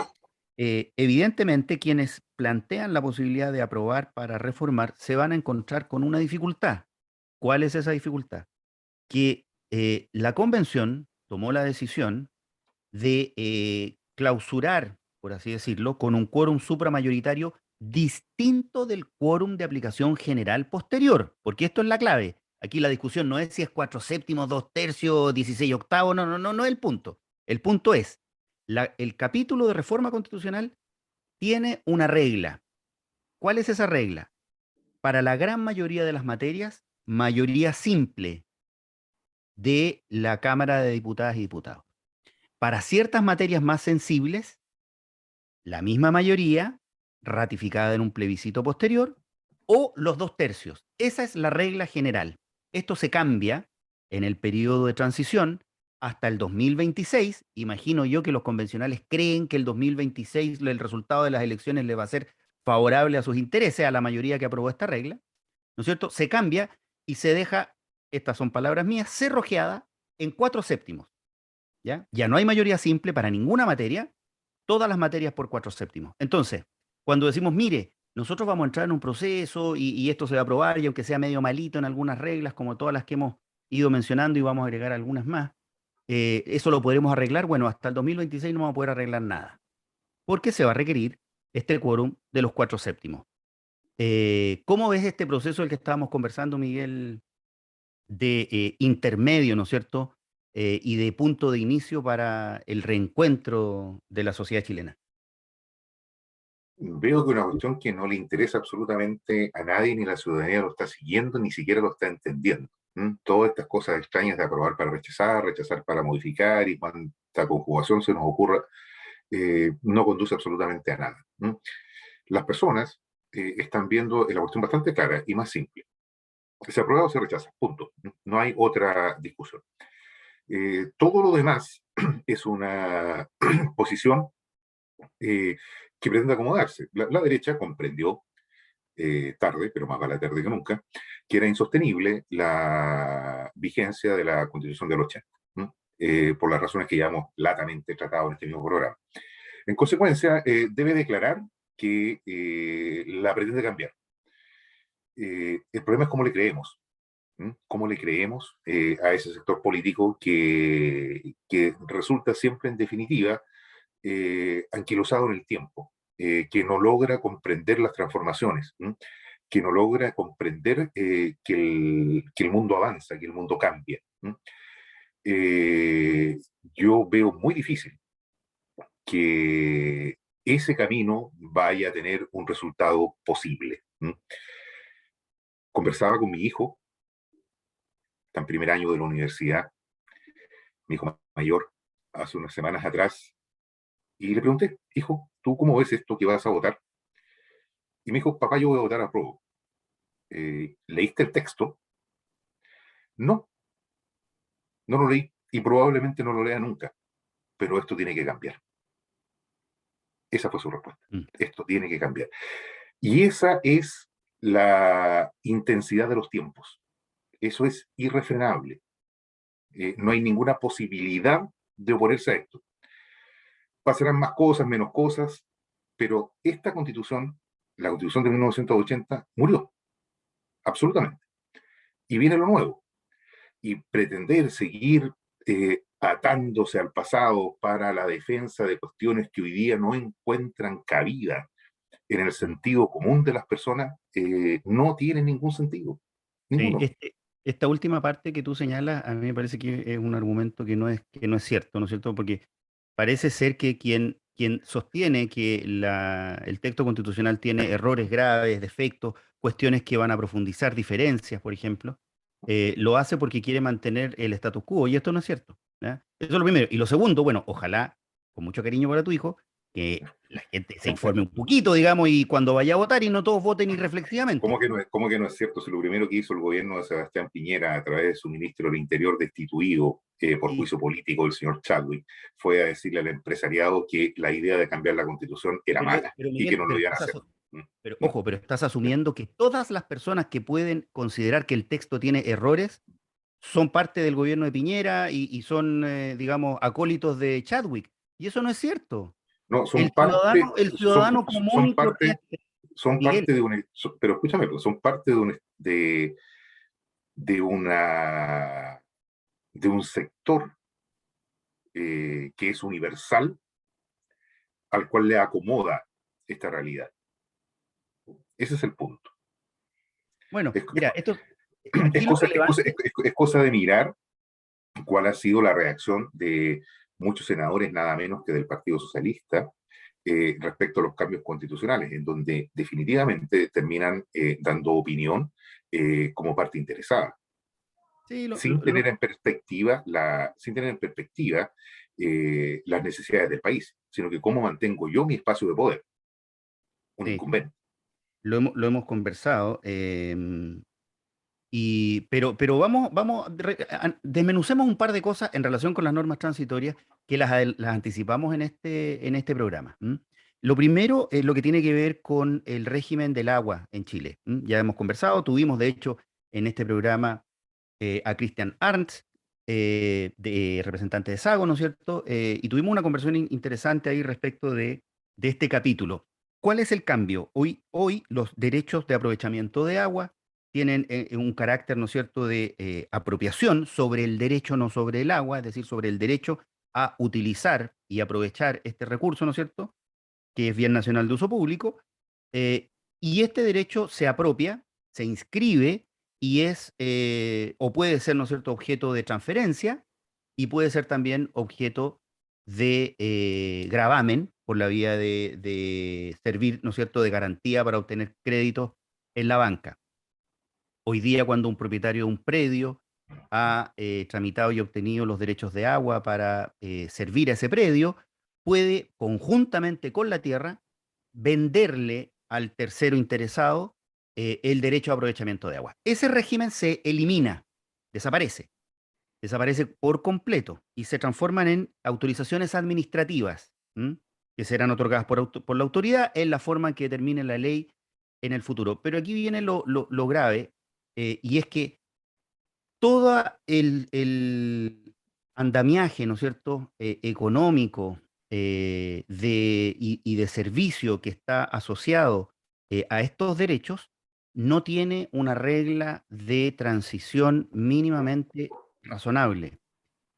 evidentemente, quienes plantean la posibilidad de aprobar para reformar se van a encontrar con una dificultad. ¿Cuál es esa dificultad? Que la convención tomó la decisión de clausurar, por así decirlo, con un quórum supramayoritario distinto del quórum de aplicación general posterior, porque esto es la clave. Aquí la discusión no es si es cuatro séptimos, dos tercios, 16 octavos, no es el punto. El punto es, el capítulo de reforma constitucional tiene una regla. ¿Cuál es esa regla? Para la gran mayoría de las materias, mayoría simple de la Cámara de Diputadas y Diputados. Para ciertas materias más sensibles, la misma mayoría ratificada en un plebiscito posterior o los dos tercios. Esa es la regla general. Esto se cambia en el periodo de transición hasta el 2026. Imagino yo que los convencionales creen que el 2026 el resultado de las elecciones le va a ser favorable a sus intereses, a la mayoría que aprobó esta regla, ¿no es cierto? Se cambia y se deja, estas son palabras mías, cerrojeada en cuatro séptimos. ¿Ya? Ya no hay mayoría simple para ninguna materia, todas las materias por cuatro séptimos. Entonces, cuando decimos, mire, nosotros vamos a entrar en un proceso y esto se va a aprobar, y aunque sea medio malito en algunas reglas, como todas las que hemos ido mencionando y vamos a agregar algunas más, eso lo podremos arreglar. Bueno, hasta el 2026 no vamos a poder arreglar nada, porque se va a requerir este quórum de los cuatro séptimos. ¿Cómo ves este proceso del que estábamos conversando, Miguel, de intermedio, ¿no es cierto? Y de punto de inicio para el reencuentro de la sociedad chilena. Veo que una cuestión que no le interesa absolutamente a nadie, ni la ciudadanía lo está siguiendo, ni siquiera lo está entendiendo. Todas estas cosas extrañas de aprobar para rechazar, rechazar para modificar y cuánta conjugación se nos ocurra, no conduce absolutamente a nada. Las personas están viendo la cuestión bastante clara y más simple. Se aprueba o se rechaza, punto. No hay otra discusión. Todo lo demás es una posición que pretende acomodarse. La derecha comprendió tarde, pero más vale tarde que nunca, que era insostenible la vigencia de la Constitución del 80, ¿no? Por las razones que ya hemos latamente tratado en este mismo programa. En consecuencia, debe declarar que la pretende cambiar. El problema es cómo le creemos. ¿Cómo le creemos a ese sector político que resulta siempre, en definitiva, anquilosado en el tiempo, que no logra comprender las transformaciones, que no logra comprender que el mundo avanza, que el mundo cambia. Eh, yo veo muy difícil que ese camino vaya a tener un resultado posible. ¿Mm? Conversaba con mi hijo, está en primer año de la universidad, mi hijo mayor, hace unas semanas atrás, y le pregunté, hijo, ¿tú cómo ves esto que vas a votar? Y me dijo, papá, yo voy a votar a prueba. ¿Leíste el texto? No, no lo leí y probablemente no lo lea nunca, pero esto tiene que cambiar. Esa fue su respuesta. Mm. Esto tiene que cambiar. Y esa es la intensidad de los tiempos. Eso es irrefrenable. No hay ninguna posibilidad de oponerse a esto. Pasarán más cosas, menos cosas, pero esta constitución, la constitución de 1980, murió, absolutamente. Y viene lo nuevo. Y pretender seguir atándose al pasado para la defensa de cuestiones que hoy día no encuentran cabida en el Mm. sentido común de las personas, no tiene ningún sentido. Sí, Ninguno. esta última parte que tú señalas, a mí me parece que es un argumento que no es cierto, ¿no es cierto? Porque parece ser que quien sostiene que el texto constitucional tiene errores graves, defectos, cuestiones que van a profundizar diferencias, por ejemplo, lo hace porque quiere mantener el status quo, y esto no es cierto. ¿Ya? Eso es lo primero. Y lo segundo, bueno, ojalá, con mucho cariño para tu hijo, que la gente se informe un poquito, digamos, y cuando vaya a votar y no todos voten irreflexivamente. Cómo que no es cierto si lo primero que hizo el gobierno de Sebastián Piñera a través de su ministro del Interior destituido por Sí, juicio político, el señor Chadwick, fue a decirle al empresariado que la idea de cambiar la constitución era mala pero y que Miguel, no lo iban a hacer? pero ¿Mm? ojo, pero estás asumiendo que todas las personas que pueden considerar que el texto tiene errores son parte del gobierno de Piñera y son, digamos, acólitos de Chadwick. Y eso no es cierto. No, son parte, El ciudadano común y corriente, son Miguel, parte de un, pero escúchame, pues, son parte de una, de un sector que es universal al cual le acomoda esta realidad. Ese es el punto. bueno, Es, mira, aquí lo relevante, es cosa de mirar cuál ha sido la reacción de muchos senadores, nada menos que del Partido Socialista, respecto a los cambios constitucionales, en donde definitivamente terminan dando opinión como parte interesada, sí, sin tener en perspectiva, sin tener en perspectiva las necesidades del país, sino que cómo mantengo yo mi espacio de poder, un sí, incumbente. lo hemos conversado. Pero desmenucemos un par de cosas en relación con las normas transitorias que las anticipamos en este programa. ¿M? Lo primero es lo que tiene que ver con el régimen del agua en Chile. ¿M? Ya hemos conversado, tuvimos de hecho en este programa a Christian Arndt, representante de Sago, ¿no es cierto? Y tuvimos una conversación interesante ahí respecto de este capítulo. ¿Cuál es el cambio? Hoy los derechos de aprovechamiento de agua tienen un carácter, ¿no es cierto?, de apropiación sobre el derecho, no sobre el agua, es decir, sobre el derecho a utilizar y aprovechar este recurso, ¿no es cierto?, que es bien nacional de uso público, eh, y este derecho se apropia, se inscribe y o puede ser, ¿no es cierto?, objeto de transferencia y puede ser también objeto de gravamen por la vía de servir, ¿no es cierto?, de garantía para obtener créditos en la banca. Hoy día, cuando un propietario de un predio ha tramitado y obtenido los derechos de agua para servir a ese predio, puede, conjuntamente con la tierra, venderle al tercero interesado el derecho a aprovechamiento de agua. Ese régimen se elimina, desaparece, desaparece por completo y se transforman en autorizaciones administrativas, ¿m? Que serán otorgadas por la autoridad en la forma en que determine la ley en el futuro. Pero aquí viene lo grave, y es que todo el andamiaje, ¿no es cierto?, económico y de servicio que está asociado a estos derechos, no tiene una regla de transición mínimamente razonable.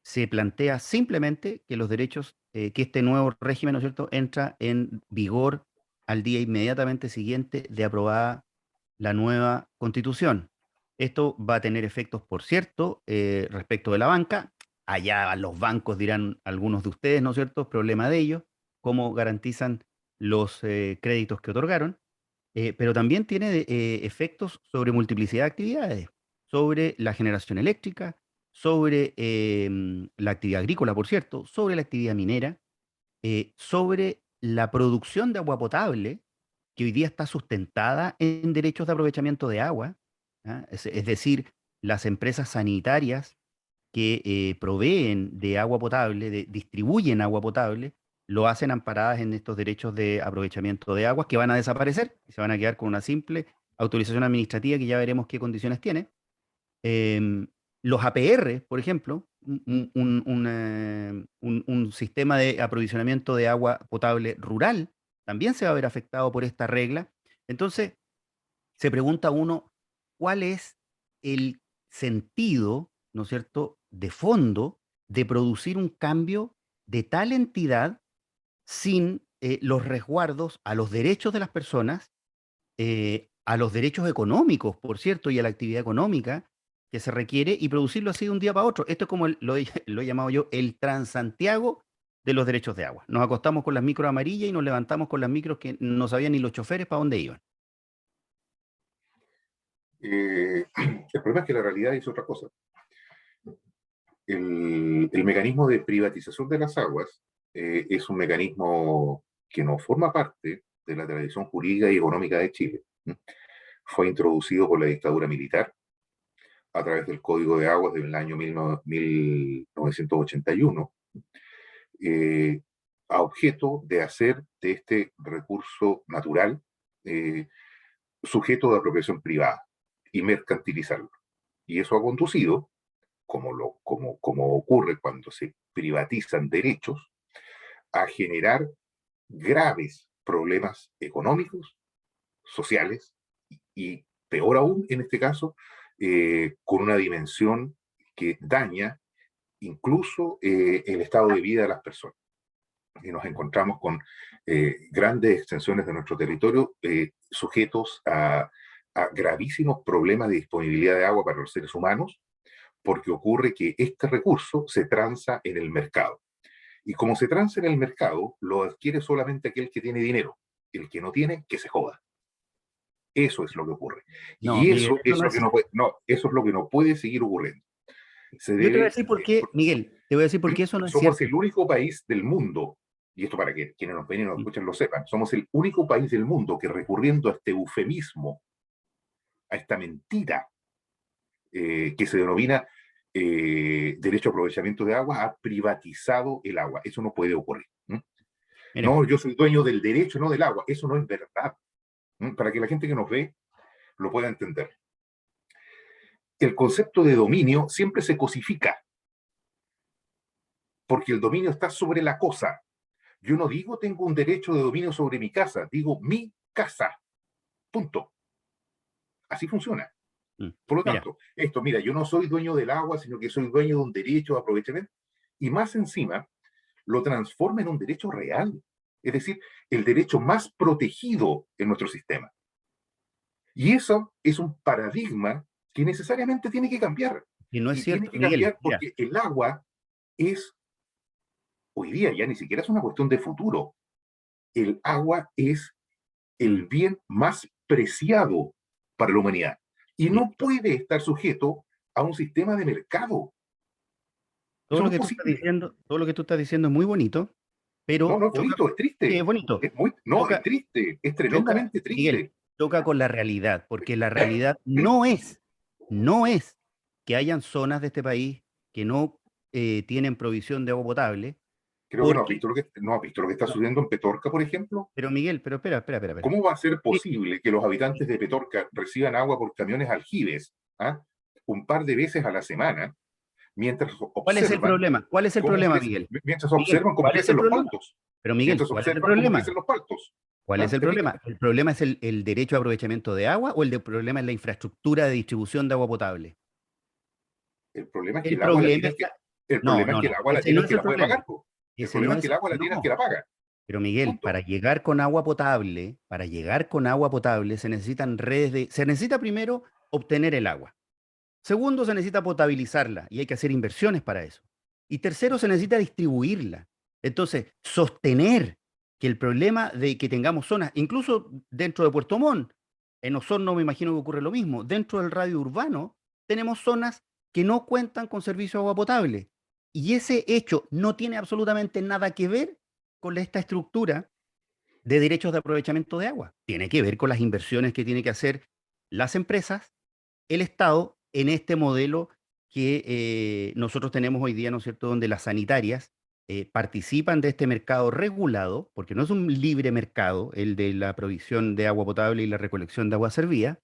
Se plantea simplemente que los derechos, que este nuevo régimen, ¿no es cierto?, entra en vigor al día inmediatamente siguiente de aprobada la nueva constitución. Esto va a tener efectos, por cierto, respecto de la banca. Allá los bancos dirán algunos de ustedes, ¿no es cierto? Problema de ellos. ¿Cómo garantizan los créditos que otorgaron, pero también tiene efectos sobre multiplicidad de actividades, sobre la generación eléctrica, sobre la actividad agrícola, por cierto, sobre la actividad minera, sobre la producción de agua potable, que hoy día está sustentada en derechos de aprovechamiento de agua, ¿ah? Es decir, las empresas sanitarias que proveen de agua potable, distribuyen agua potable, lo hacen amparadas en estos derechos de aprovechamiento de aguas que van a desaparecer y se van a quedar con una simple autorización administrativa que ya veremos qué condiciones tiene. Em, los APR, por ejemplo, un sistema de aprovisionamiento de agua potable rural, también se va a ver afectado por esta regla. Entonces, se pregunta uno, ¿cuál es el sentido, ¿no es cierto?, de fondo de producir un cambio de tal entidad sin los resguardos a los derechos de las personas, a los derechos económicos, por cierto, y a la actividad económica que se requiere, y producirlo así de un día para otro? Esto es como lo he llamado yo el Transantiago de los derechos de agua. Nos acostamos con las micros amarillas y nos levantamos con las micros que no sabían ni los choferes para dónde iban. El problema es que la realidad es otra cosa. El mecanismo de privatización de las aguas es un mecanismo que no forma parte de la tradición jurídica y económica de Chile. Fue introducido por la dictadura militar a través del Código de Aguas del año 1981, a objeto de hacer de este recurso natural sujeto de apropiación privada y mercantilizarlo. Y eso ha conducido, como ocurre cuando se privatizan derechos, a generar graves problemas económicos, sociales y, peor aún, en este caso, con una dimensión que daña incluso el estado de vida de las personas. Y nos encontramos con grandes extensiones de nuestro territorio sujetos a gravísimos problemas de disponibilidad de agua para los seres humanos, porque ocurre que este recurso se transa en el mercado. Y como se transa en el mercado, lo adquiere solamente aquel que tiene dinero. El que no tiene, que se joda. Eso es lo que ocurre. No, Y Miguel, eso eso es no lo que es. no puede, no, eso es lo que no puede seguir ocurriendo. Se Yo te voy a debe, decir por qué, Miguel, te voy a decir por qué eso no es somos cierto. el único país del mundo, y esto para que quienes nos ven y nos Mm. escuchan lo sepan, somos el único país del mundo que, recurriendo a este eufemismo, a esta mentira que se denomina derecho a aprovechamiento de agua, ha privatizado el agua. Eso no puede ocurrir. Mira, No, yo soy dueño del derecho, no del agua. Eso no es verdad. Para que la gente que nos ve lo pueda entender. El concepto de dominio siempre se cosifica, porque el dominio está sobre la cosa. Yo no digo tengo un derecho de dominio sobre mi casa, digo mi casa. Punto. Así funciona. Por lo mira, tanto, esto, mira, yo no soy dueño del agua, sino que soy dueño de un derecho de aprovechamiento. Y más encima, lo transforma en un derecho real. Es decir, el derecho más protegido en nuestro sistema. Y eso es un paradigma que necesariamente tiene que cambiar. y no es Y tiene cierto, que Miguel, cambiar mira, porque el agua es, hoy día ya ni siquiera es una cuestión de futuro. El agua es mm, el bien más preciado para la humanidad. Y mira, no puede estar sujeto a un sistema de mercado. todo Eso lo no es que tú estás posible. diciendo, todo lo que tú estás diciendo es muy bonito, No, pero no es choca, bonito, es sí, es triste. bonito, Es muy, no, es choca, triste, es choca, tremendamente Miguel, triste. choca con la realidad, porque la realidad no es que hayan zonas de este país que no tienen provisión de agua potable, Creo que porque, no has visto lo que está no, sucediendo en Petorca, por ejemplo. pero Miguel, pero espera. ¿Cómo va a ser Sí, posible que los habitantes de Petorca reciban agua por camiones aljibes, ¿ah? Un par de veces a la semana, mientras ¿cuál es el observan problema? ¿Cuál es el cómo problema, crecen, Miguel? mientras Miguel, observan cómo ¿cuál es crecen el los problema? paltos, Pero Miguel, mientras ¿cuál es el observan cómo crecen problema? los paltos. ¿Cuál es ¿Ah? el ¿Te fijas? problema? ¿El problema es el derecho a aprovechamiento de agua o problema es la infraestructura de distribución de agua potable? El problema es que El el agua la problema tiene está. el No, problema es no, que el no. agua la Ese tiene no el es que el la puede problema. pagar. Po. El Ese no problema es que es. el agua la tiene el que No. la paga. Pero Miguel, Punto. para llegar con agua potable se necesitan se necesita primero obtener el agua. Segundo, se necesita potabilizarla y hay que hacer inversiones para eso. Y tercero, se necesita distribuirla. Entonces, sostener que el problema de que tengamos zonas, incluso dentro de Puerto Montt, en Osorno me imagino que ocurre lo mismo, dentro del radio urbano tenemos zonas que no cuentan con servicio de agua potable. Y ese hecho no tiene absolutamente nada que ver con esta estructura de derechos de aprovechamiento de agua. Tiene que ver con las inversiones que tienen que hacer las empresas, el Estado, en este modelo que nosotros tenemos hoy día, ¿no es cierto?, donde las sanitarias participan de este mercado regulado, porque no es un libre mercado el de la provisión de agua potable y la recolección de agua servida,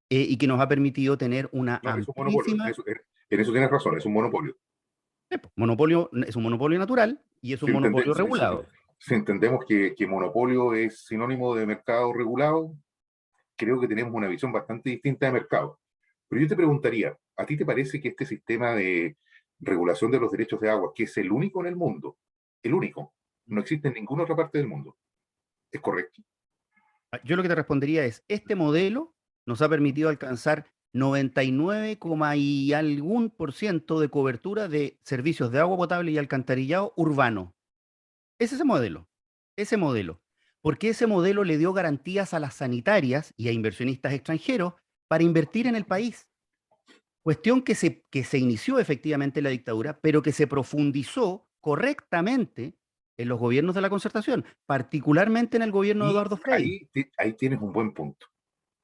y que nos ha permitido tener una No, es un monopolio. amplísima En eso tienes razón, es un monopolio. monopolio, es un monopolio natural y es Si, un monopolio si regulado. si entendemos que monopolio es sinónimo de mercado regulado, creo que tenemos una visión bastante distinta de mercado. Pero yo te preguntaría, ¿a ti te parece que este sistema de regulación de los derechos de agua, que es el único en el mundo, el único, no existe en ninguna otra parte del mundo, es correcto? Yo lo que te respondería es, este modelo nos ha permitido alcanzar 99, y algún por ciento de cobertura de servicios de agua potable y alcantarillado urbano. Es ese modelo, ese modelo. Porque ese modelo le dio garantías a las sanitarias y a inversionistas extranjeros para invertir en el país. Cuestión que se inició efectivamente en la dictadura, pero que se profundizó correctamente en los gobiernos de la concertación, particularmente en el gobierno de Y Eduardo Frei. ahí tienes un buen punto,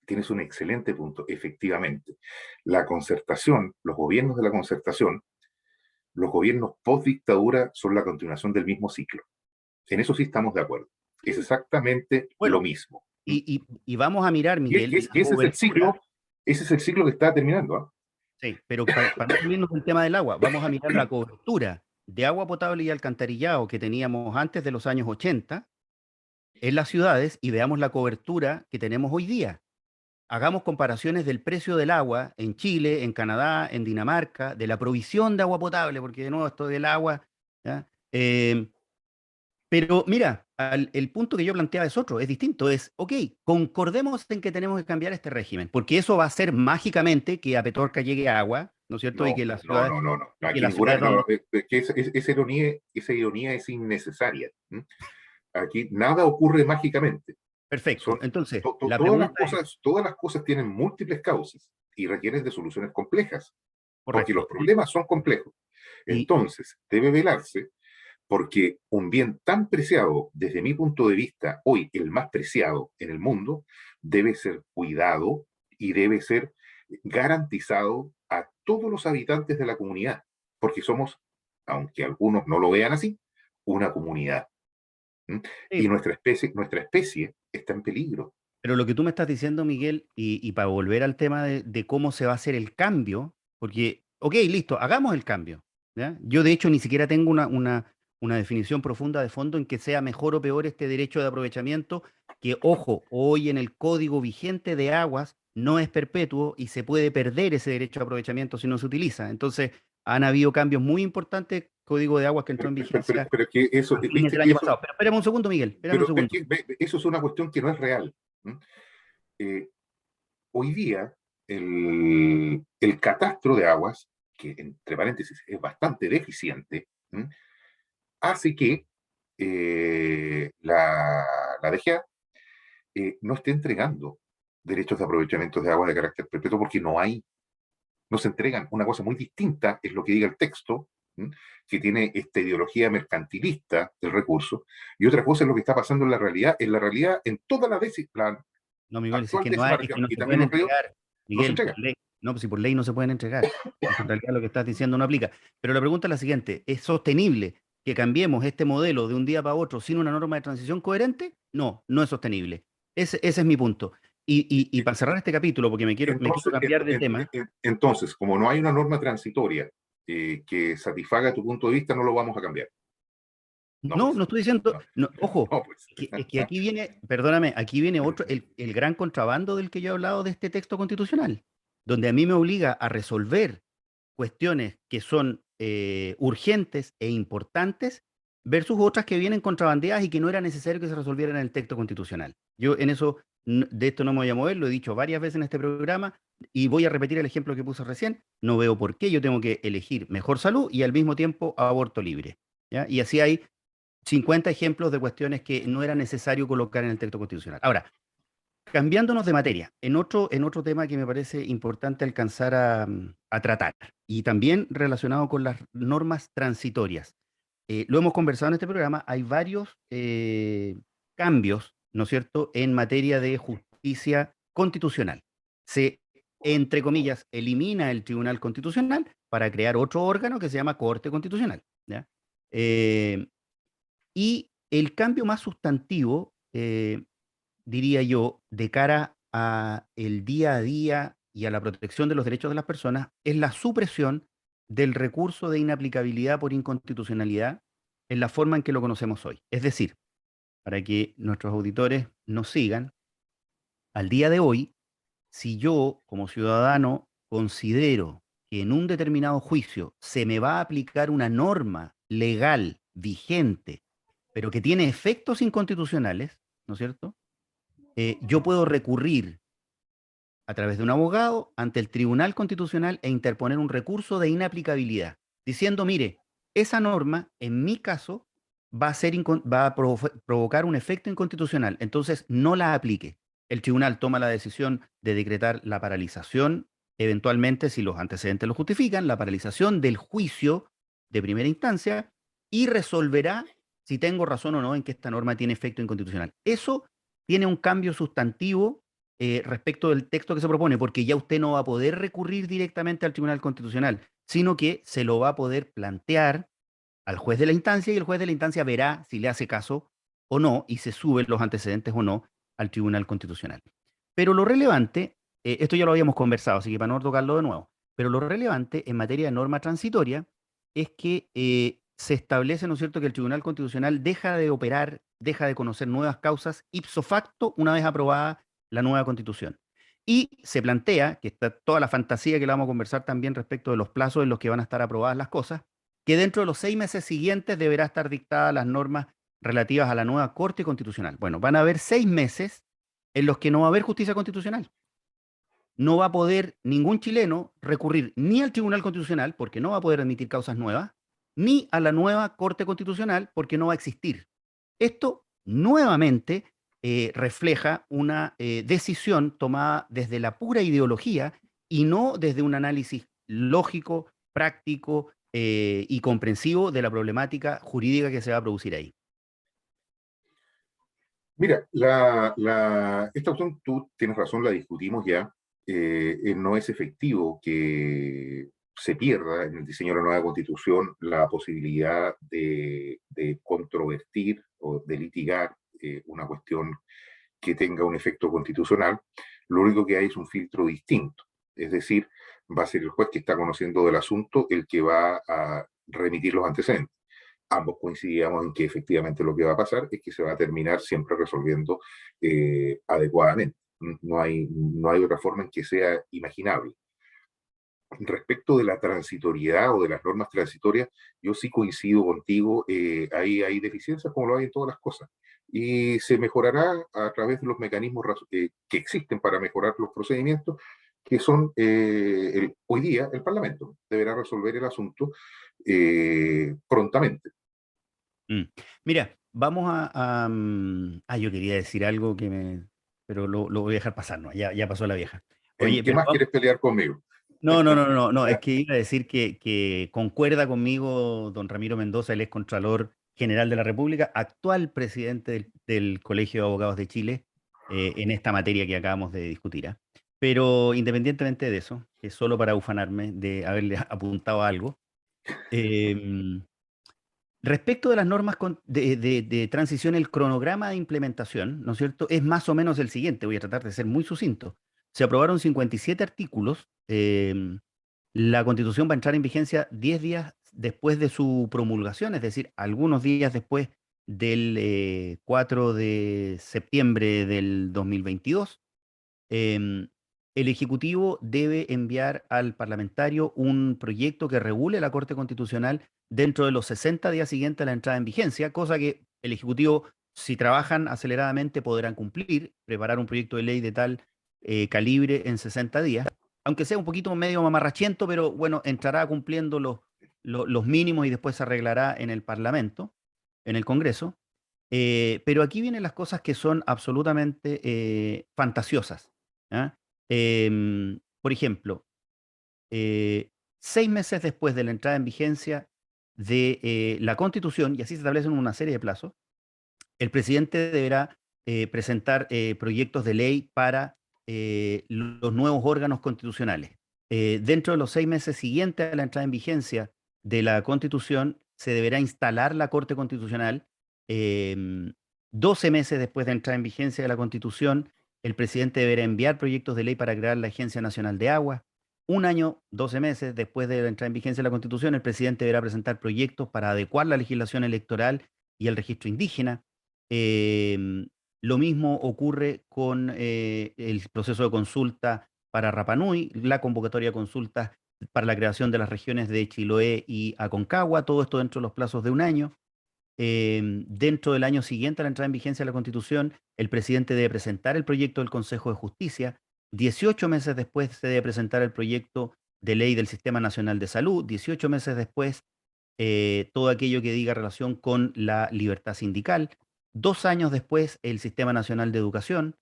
tienes un excelente punto, efectivamente. La concertación, los gobiernos de la concertación, los gobiernos post dictadura son la continuación del mismo ciclo. En eso sí estamos de acuerdo. Es exactamente lo Bueno, mismo. y vamos a mirar, Miguel, la Ese es el cobertura, ciclo, que está terminando. ¿Ah? sí, pero para no salirnos del tema del agua, vamos a mirar la cobertura de agua potable y alcantarillado que teníamos antes de los años 80 en las ciudades y veamos la cobertura que tenemos hoy día. Hagamos comparaciones del precio del agua en Chile, en Canadá, en Dinamarca, de la provisión de agua potable, porque de nuevo esto del agua, ¿ya? Pero mira, el punto que yo planteaba es otro, es distinto, es, ok, concordemos en que tenemos que cambiar este régimen, porque eso va a hacer mágicamente que a Petorca llegue agua, ¿no es cierto? Y No, que las no, ciudades, no, no, no. y que Aquí las ninguna, ciudades no, donde... que esa ironía es innecesaria. ¿M? Aquí nada ocurre mágicamente. Perfecto, Son, entonces, la pregunta es, todas las cosas tienen múltiples causas y requieren de soluciones complejas, porque los correcto, problemas son complejos. y Entonces, debe velarse porque un bien tan preciado, desde mi punto de vista, hoy el más preciado en el mundo, debe ser cuidado y debe ser garantizado a todos los habitantes de la comunidad, porque somos, aunque algunos no lo vean así, una comunidad. ¿M? Y sí, nuestra especie está en peligro. pero lo que tú me estás diciendo, Miguel, y para volver al tema de cómo se va a hacer el cambio, porque, ok, listo, hagamos el cambio, ¿ya? Yo de hecho ni siquiera tengo una definición profunda de fondo en que sea mejor o peor este derecho de aprovechamiento, que, ojo, hoy en el código vigente de aguas no es perpetuo y se puede perder ese derecho de aprovechamiento si no se utiliza. Entonces, han habido cambios muy importantes, código de aguas que entró en vigencia Pero que eso, a fines viste, del año pasado. Pero espérame un segundo, Miguel, espérame un segundo. eso es una cuestión que no es real. ¿M? Eh, Hoy día, el catastro de aguas, que entre paréntesis es bastante deficiente, ¿m? Hace que la DGA no esté entregando derechos de aprovechamiento de agua de carácter perpetuo porque no se entregan. Una cosa muy distinta es lo que diga el texto, ¿m? Que tiene esta ideología mercantilista del recurso, y otra cosa es lo que está pasando en la realidad, en toda la No, Miguel, si es actual que no hay, décima es que región no y se también pueden los ríos, entregar, no se Miguel, por entrega. ley. No, pues si por ley no se pueden entregar. En realidad lo que estás diciendo no aplica. Pero la pregunta es la siguiente, ¿es sostenible que cambiemos este modelo de un día para otro sin una norma de transición coherente? No, no es sostenible. Ese es mi punto. Y para cerrar este capítulo, porque me quiero cambiar de tema, Entonces, como no hay una norma transitoria que satisfaga tu punto de vista, no lo vamos a cambiar. No, no, pues. no estoy diciendo, No, no, ojo, no, pues. es que aquí viene, perdóname, aquí viene otro, el gran contrabando del que yo he hablado de este texto constitucional, donde a mí me obliga a resolver cuestiones que son urgentes e importantes versus otras que vienen contrabandeadas y que no era necesario que se resolvieran en el texto constitucional. Yo en eso, de esto no me voy a mover, lo he dicho varias veces en este programa y voy a repetir el ejemplo que puse recién. No veo por qué yo tengo que elegir mejor salud y al mismo tiempo aborto libre. ¿Ya? Y así hay 50 ejemplos de cuestiones que no era necesario colocar en el texto constitucional. Ahora, cambiándonos de materia, en otro tema que me parece importante alcanzar a tratar, y también relacionado con las normas transitorias. Lo hemos conversado en este programa, hay varios cambios, ¿no es cierto?, en materia de justicia constitucional. Se, entre comillas, elimina el Tribunal Constitucional para crear otro órgano que se llama Corte Constitucional, ¿ya? Eh, y el cambio más sustantivo, diría yo, de cara a el día a día y a la protección de los derechos de las personas, es la supresión del recurso de inaplicabilidad por inconstitucionalidad en la forma en que lo conocemos hoy. Es decir, para que nuestros auditores nos sigan, al día de hoy, si yo como ciudadano considero que en un determinado juicio se me va a aplicar una norma legal vigente, pero que tiene efectos inconstitucionales, ¿no es cierto? Yo puedo recurrir a través de un abogado ante el Tribunal Constitucional e interponer un recurso de inaplicabilidad, diciendo, mire, esa norma, en mi caso, va a provocar un efecto inconstitucional, entonces no la aplique. El tribunal toma la decisión de decretar la paralización, eventualmente, si los antecedentes lo justifican, la paralización del juicio de primera instancia y resolverá si tengo razón o no en que esta norma tiene efecto inconstitucional. Eso tiene un cambio sustantivo respecto del texto que se propone, porque ya usted no va a poder recurrir directamente al Tribunal Constitucional, sino que se lo va a poder plantear al juez de la instancia y el juez de la instancia verá si le hace caso o no y se suben los antecedentes o no al Tribunal Constitucional. Pero lo relevante, esto ya lo habíamos conversado, así que para no tocarlo de nuevo, pero lo relevante en materia de norma transitoria es que se establece, ¿no es cierto?, que el Tribunal Constitucional deja de operar, deja de conocer nuevas causas ipso facto una vez aprobada la nueva Constitución. Y se plantea, que está toda la fantasía que la vamos a conversar también respecto de los plazos en los que van a estar aprobadas las cosas, que dentro de los 6 meses siguientes deberá estar dictadas las normas relativas a la nueva Corte Constitucional. Bueno, van a haber 6 meses en los que no va a haber justicia constitucional. No va a poder ningún chileno recurrir ni al Tribunal Constitucional, porque no va a poder admitir causas nuevas, ni a la nueva Corte Constitucional, porque no va a existir. Esto nuevamente refleja una decisión tomada desde la pura ideología y no desde un análisis lógico, práctico y comprensivo de la problemática jurídica que se va a producir ahí. Mira, esta opción, tú tienes razón, la discutimos ya. No es efectivo que se pierda en el diseño de la nueva constitución la posibilidad de controvertir o de litigar una cuestión que tenga un efecto constitucional. Lo único que hay es un filtro distinto. Es decir, va a ser el juez que está conociendo del asunto el que va a remitir los antecedentes. Ambos coincidíamos en que efectivamente lo que va a pasar es que se va a terminar siempre resolviendo adecuadamente. No hay otra forma en que sea imaginable. Respecto de la transitoriedad o de las normas transitorias, yo sí coincido contigo, hay deficiencias como lo hay en todas las cosas. Y se mejorará a través de los mecanismos que existen para mejorar los procedimientos, que son hoy día el Parlamento. Deberá resolver el asunto prontamente. Mm. Mira, vamos yo quería decir algo pero lo voy a dejar pasar, no, ya pasó la vieja. ¿En Oye, qué pero más quieres pelear conmigo? no, no, no, no, no, es que iba a decir que concuerda conmigo don Ramiro Mendoza, el ex Contralor General de la República, actual presidente del Colegio de Abogados de Chile, en esta materia que acabamos de discutir, ¿ah? Pero independientemente de eso, que es solo para ufanarme de haberle apuntado algo, em, respecto de las normas de transición, el cronograma de implementación, ¿no es cierto?, es más o menos el siguiente, voy a tratar de ser muy sucinto. Se aprobaron 57 artículos, la Constitución va a entrar en vigencia 10 días después de su promulgación, es decir, algunos días después del 4 de septiembre del 2022. em, el Ejecutivo debe enviar al parlamentario un proyecto que regule la Corte Constitucional dentro de los 60 días siguientes a la entrada en vigencia, cosa que el Ejecutivo, si trabajan aceleradamente, podrán cumplir, preparar un proyecto de ley de tal calibre en 60 días, aunque sea un poquito medio mamarrachiento, pero bueno, entrará cumpliendo los mínimos y después se arreglará en el Parlamento. en el Congreso. Pero aquí vienen las cosas que son absolutamente fantasiosas. ¿Ah? Por ejemplo, eh, 6 meses después de la entrada en vigencia de la Constitución, y así se establecen una serie de plazos, el presidente deberá presentar proyectos de ley para los nuevos órganos constitucionales. Dentro de los 6 meses siguientes a la entrada en vigencia de la Constitución, se deberá instalar la Corte Constitucional. em, 12 meses después de entrar en vigencia de la Constitución, el presidente deberá enviar proyectos de ley para crear la Agencia Nacional de Agua. Un año, 12 meses después de la entrada en vigencia de la Constitución, el presidente deberá presentar proyectos para adecuar la legislación electoral y el registro indígena. Em, lo mismo ocurre con el proceso de consulta para Rapa Nui, la convocatoria de consultas para la creación de las regiones de Chiloé y Aconcagua, todo esto dentro de los plazos de un año. Dentro del año siguiente a la entrada en vigencia de la Constitución, el presidente debe presentar el proyecto del Consejo de Justicia. 18 meses después se debe presentar el proyecto de ley del Sistema Nacional de Salud. 18 meses después, todo aquello que diga relación con la libertad sindical. 2 años después, el Sistema Nacional de Educación.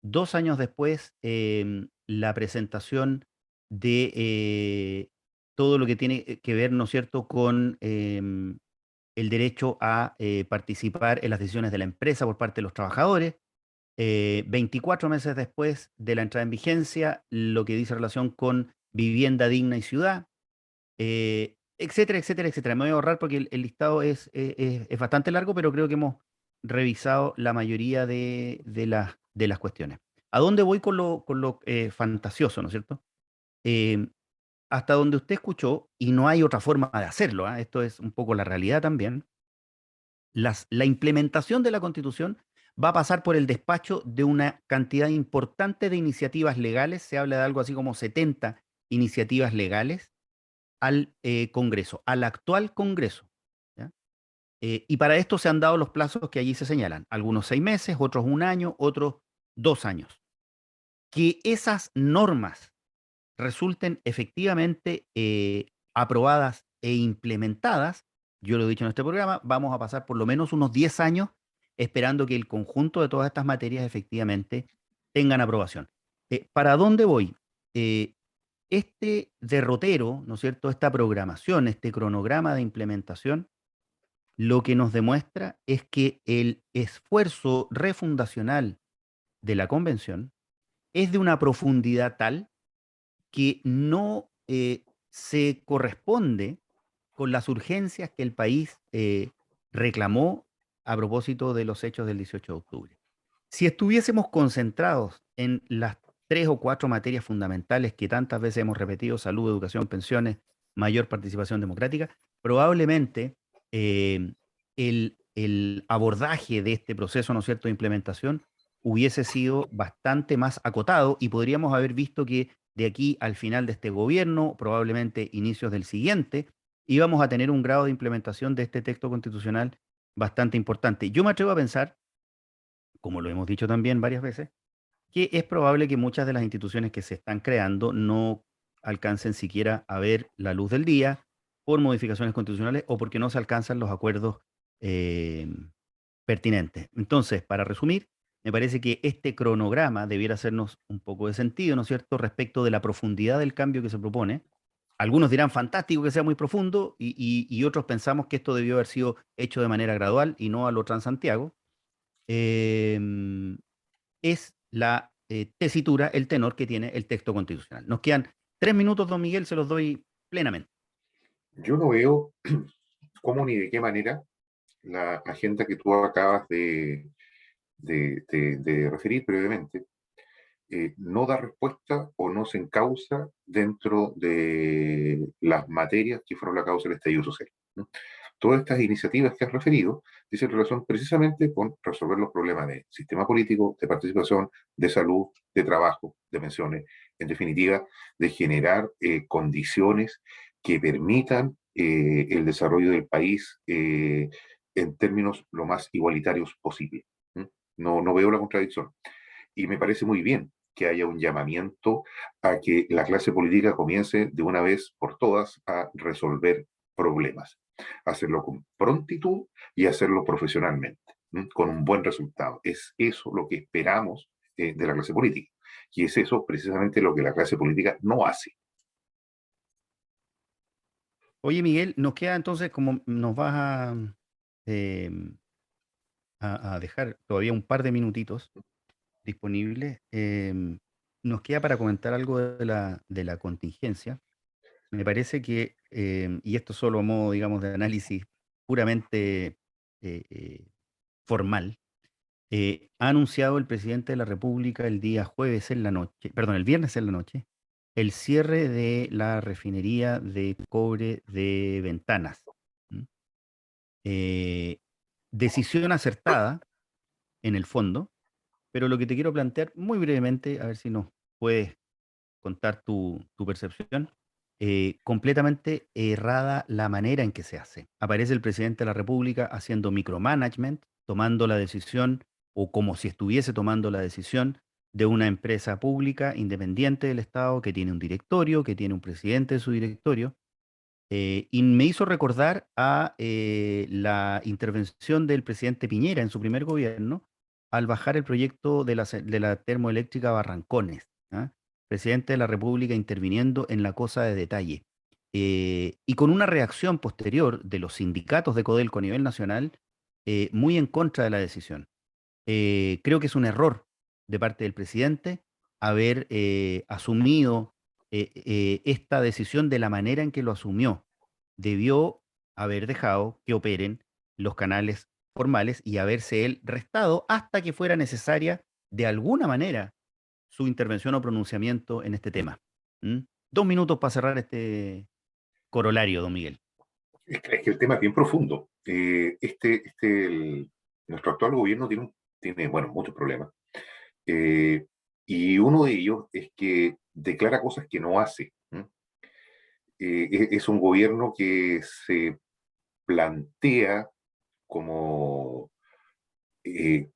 2 años después, la presentación de todo lo que tiene que ver, ¿no es cierto?, con el derecho a participar en las decisiones de la empresa por parte de los trabajadores. 24 meses después de la entrada en vigencia, lo que dice relación con vivienda digna y ciudad, etcétera, etcétera, etcétera. Me voy a ahorrar porque el listado es bastante largo, pero creo que hemos revisado la mayoría de las cuestiones. ¿A dónde voy con lo fantasioso, no es cierto? Eh, hasta donde usted escuchó, y no hay otra forma de hacerlo, ¿ah? Esto es un poco la realidad también, la implementación de la Constitución va a pasar por el despacho de una cantidad importante de iniciativas legales, se habla de algo así como 70 iniciativas legales al Congreso, al actual Congreso. ¿Ya? Y para esto se han dado los plazos que allí se señalan, algunos 6 meses, otros un año, otros 2 años. Que esas normas resulten efectivamente aprobadas e implementadas, yo lo he dicho en este programa, vamos a pasar por lo menos unos 10 años esperando que el conjunto de todas estas materias efectivamente tengan aprobación. ¿Para dónde voy? Eh, este derrotero, ¿no es cierto? Esta programación, este cronograma de implementación, lo que nos demuestra es que el esfuerzo refundacional de la convención es de una profundidad tal que no se corresponde con las urgencias que el país reclamó a propósito de los hechos del 18 de octubre. Si estuviésemos concentrados en las 3 o 4 materias fundamentales que tantas veces hemos repetido, salud, educación, pensiones, mayor participación democrática, probablemente el abordaje de este proceso, ¿no es cierto?, de implementación hubiese sido bastante más acotado y podríamos haber visto que de aquí al final de este gobierno, probablemente inicios del siguiente, íbamos a tener un grado de implementación de este texto constitucional bastante importante. Yo me atrevo a pensar, como lo hemos dicho también varias veces, que es probable que muchas de las instituciones que se están creando no alcancen siquiera a ver la luz del día por modificaciones constitucionales o porque no se alcanzan los acuerdos eh, pertinentes. Entonces, para resumir, me parece que este cronograma debiera hacernos un poco de sentido, ¿no es cierto?, respecto de la profundidad del cambio que se propone. Algunos dirán fantástico que sea muy profundo y otros pensamos que esto debió haber sido hecho de manera gradual y no a lo Transantiago. Em, es la tesitura, el tenor que tiene el texto constitucional. Nos quedan 3 minutos, don Miguel, se los doy plenamente. Yo no veo cómo ni de qué manera la agenda que tú acabas de referir brevemente no da respuesta o no se encausa dentro de las materias que fueron la causa del estallido social, ¿no? Todas estas iniciativas que has referido dicen relación precisamente con resolver los problemas de sistema político, de participación, de salud, de trabajo, de pensiones, en definitiva, de generar condiciones que permitan el desarrollo del país en términos lo más igualitarios posible. No, no veo la contradicción. Y me parece muy bien que haya un llamamiento a que la clase política comience de una vez por todas a resolver problemas. hacerlo con prontitud y hacerlo profesionalmente, con un buen resultado. Es eso lo que esperamos de la clase política. Y es eso precisamente lo que la clase política no hace. Oye, Miguel, nos queda entonces, como nos vas em, a dejar todavía un par de minutitos disponibles, nos queda para comentar algo de la contingencia. Me parece que, y esto solo a modo, digamos, de análisis puramente eh, eh, formal, ha anunciado el presidente de la República el día jueves en la noche, perdón, el viernes en la noche, el cierre de la refinería de cobre de Ventanas. ¿M? Eh, Decisión acertada, en el fondo, pero lo que te quiero plantear muy brevemente, a ver si nos puedes contar tu percepción, completamente errada la manera en que se hace. Aparece el presidente de la República haciendo micromanagement, tomando la decisión, o como si estuviese tomando la decisión de una empresa pública independiente del Estado que tiene un directorio, que tiene un presidente de su directorio, y me hizo recordar a la intervención del presidente Piñera en su primer gobierno al bajar el proyecto de la termoeléctrica Barrancones. ¿Ah? Presidente de la República interviniendo en la cosa de detalle. Y con una reacción posterior de los sindicatos de Codelco a nivel nacional muy en contra de la decisión. Creo que es un error de parte del presidente haber asumido esta decisión de la manera en que lo asumió. Debió haber dejado que operen los canales formales y haberse él restado hasta que fuera necesaria de alguna manera su intervención o pronunciamiento en este tema. ¿Mm? 2 minutos para cerrar este corolario, don Miguel. Es que el tema es bien profundo. Nuestro actual gobierno tiene, bueno, muchos problemas. Eh, y uno de ellos es que declara cosas que no hace. Es un gobierno que se plantea como eh,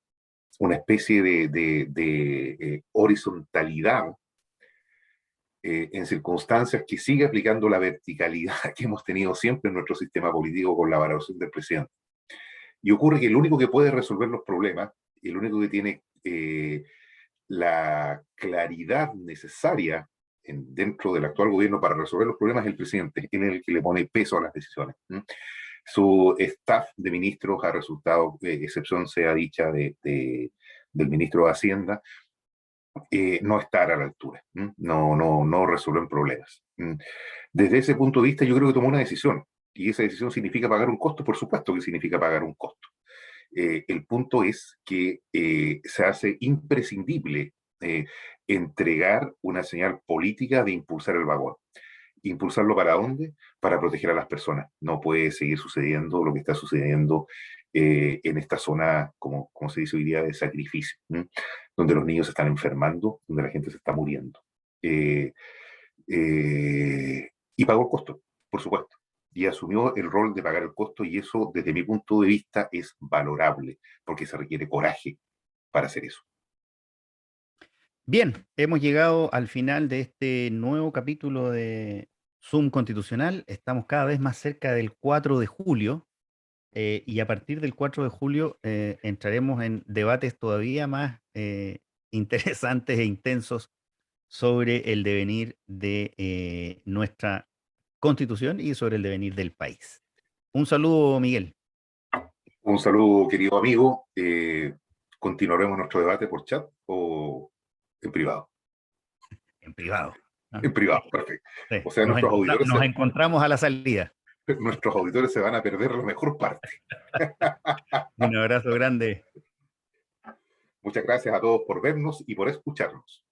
una especie de horizontalidad en circunstancias que sigue aplicando la verticalidad que hemos tenido siempre en nuestro sistema político con la valoración del presidente. Y ocurre que el único que puede resolver los problemas, el único que tiene la claridad necesaria dentro del actual gobierno para resolver los problemas es el presidente, en el que le pone peso a las decisiones. Su staff de ministros ha resultado, excepción sea dicha del ministro de Hacienda, no estar a la altura, no resuelven problemas. Desde ese punto de vista, yo creo que tomó una decisión, y esa decisión significa pagar un costo, por supuesto que significa pagar un costo. El punto es que se hace imprescindible entregar una señal política de impulsar el vagón. ¿Impulsarlo para dónde? Para proteger a las personas. No puede seguir sucediendo lo que está sucediendo en esta zona, como se dice hoy día, de sacrificio, donde los niños se están enfermando, donde la gente se está muriendo. Eh, y pagó el costo, por supuesto. Y asumió el rol de pagar el costo, y eso, desde mi punto de vista, es valorable, porque se requiere coraje para hacer eso. Bien, hemos llegado al final de este nuevo capítulo de Zoom Constitucional. Estamos cada vez más cerca del 4 de julio y a partir del 4 de julio entraremos en debates todavía más interesantes e intensos sobre el devenir de nuestra Constitución y sobre el devenir del país. Un saludo, Miguel, Un saludo, querido amigo. Continuaremos nuestro debate por chat o en privado. en privado. ¿No? En privado, perfecto. Sí, O sea, nos encontramos a la salida. nuestros auditores se van a perder la mejor parte. Un abrazo grande. Muchas gracias a todos por vernos y por escucharnos.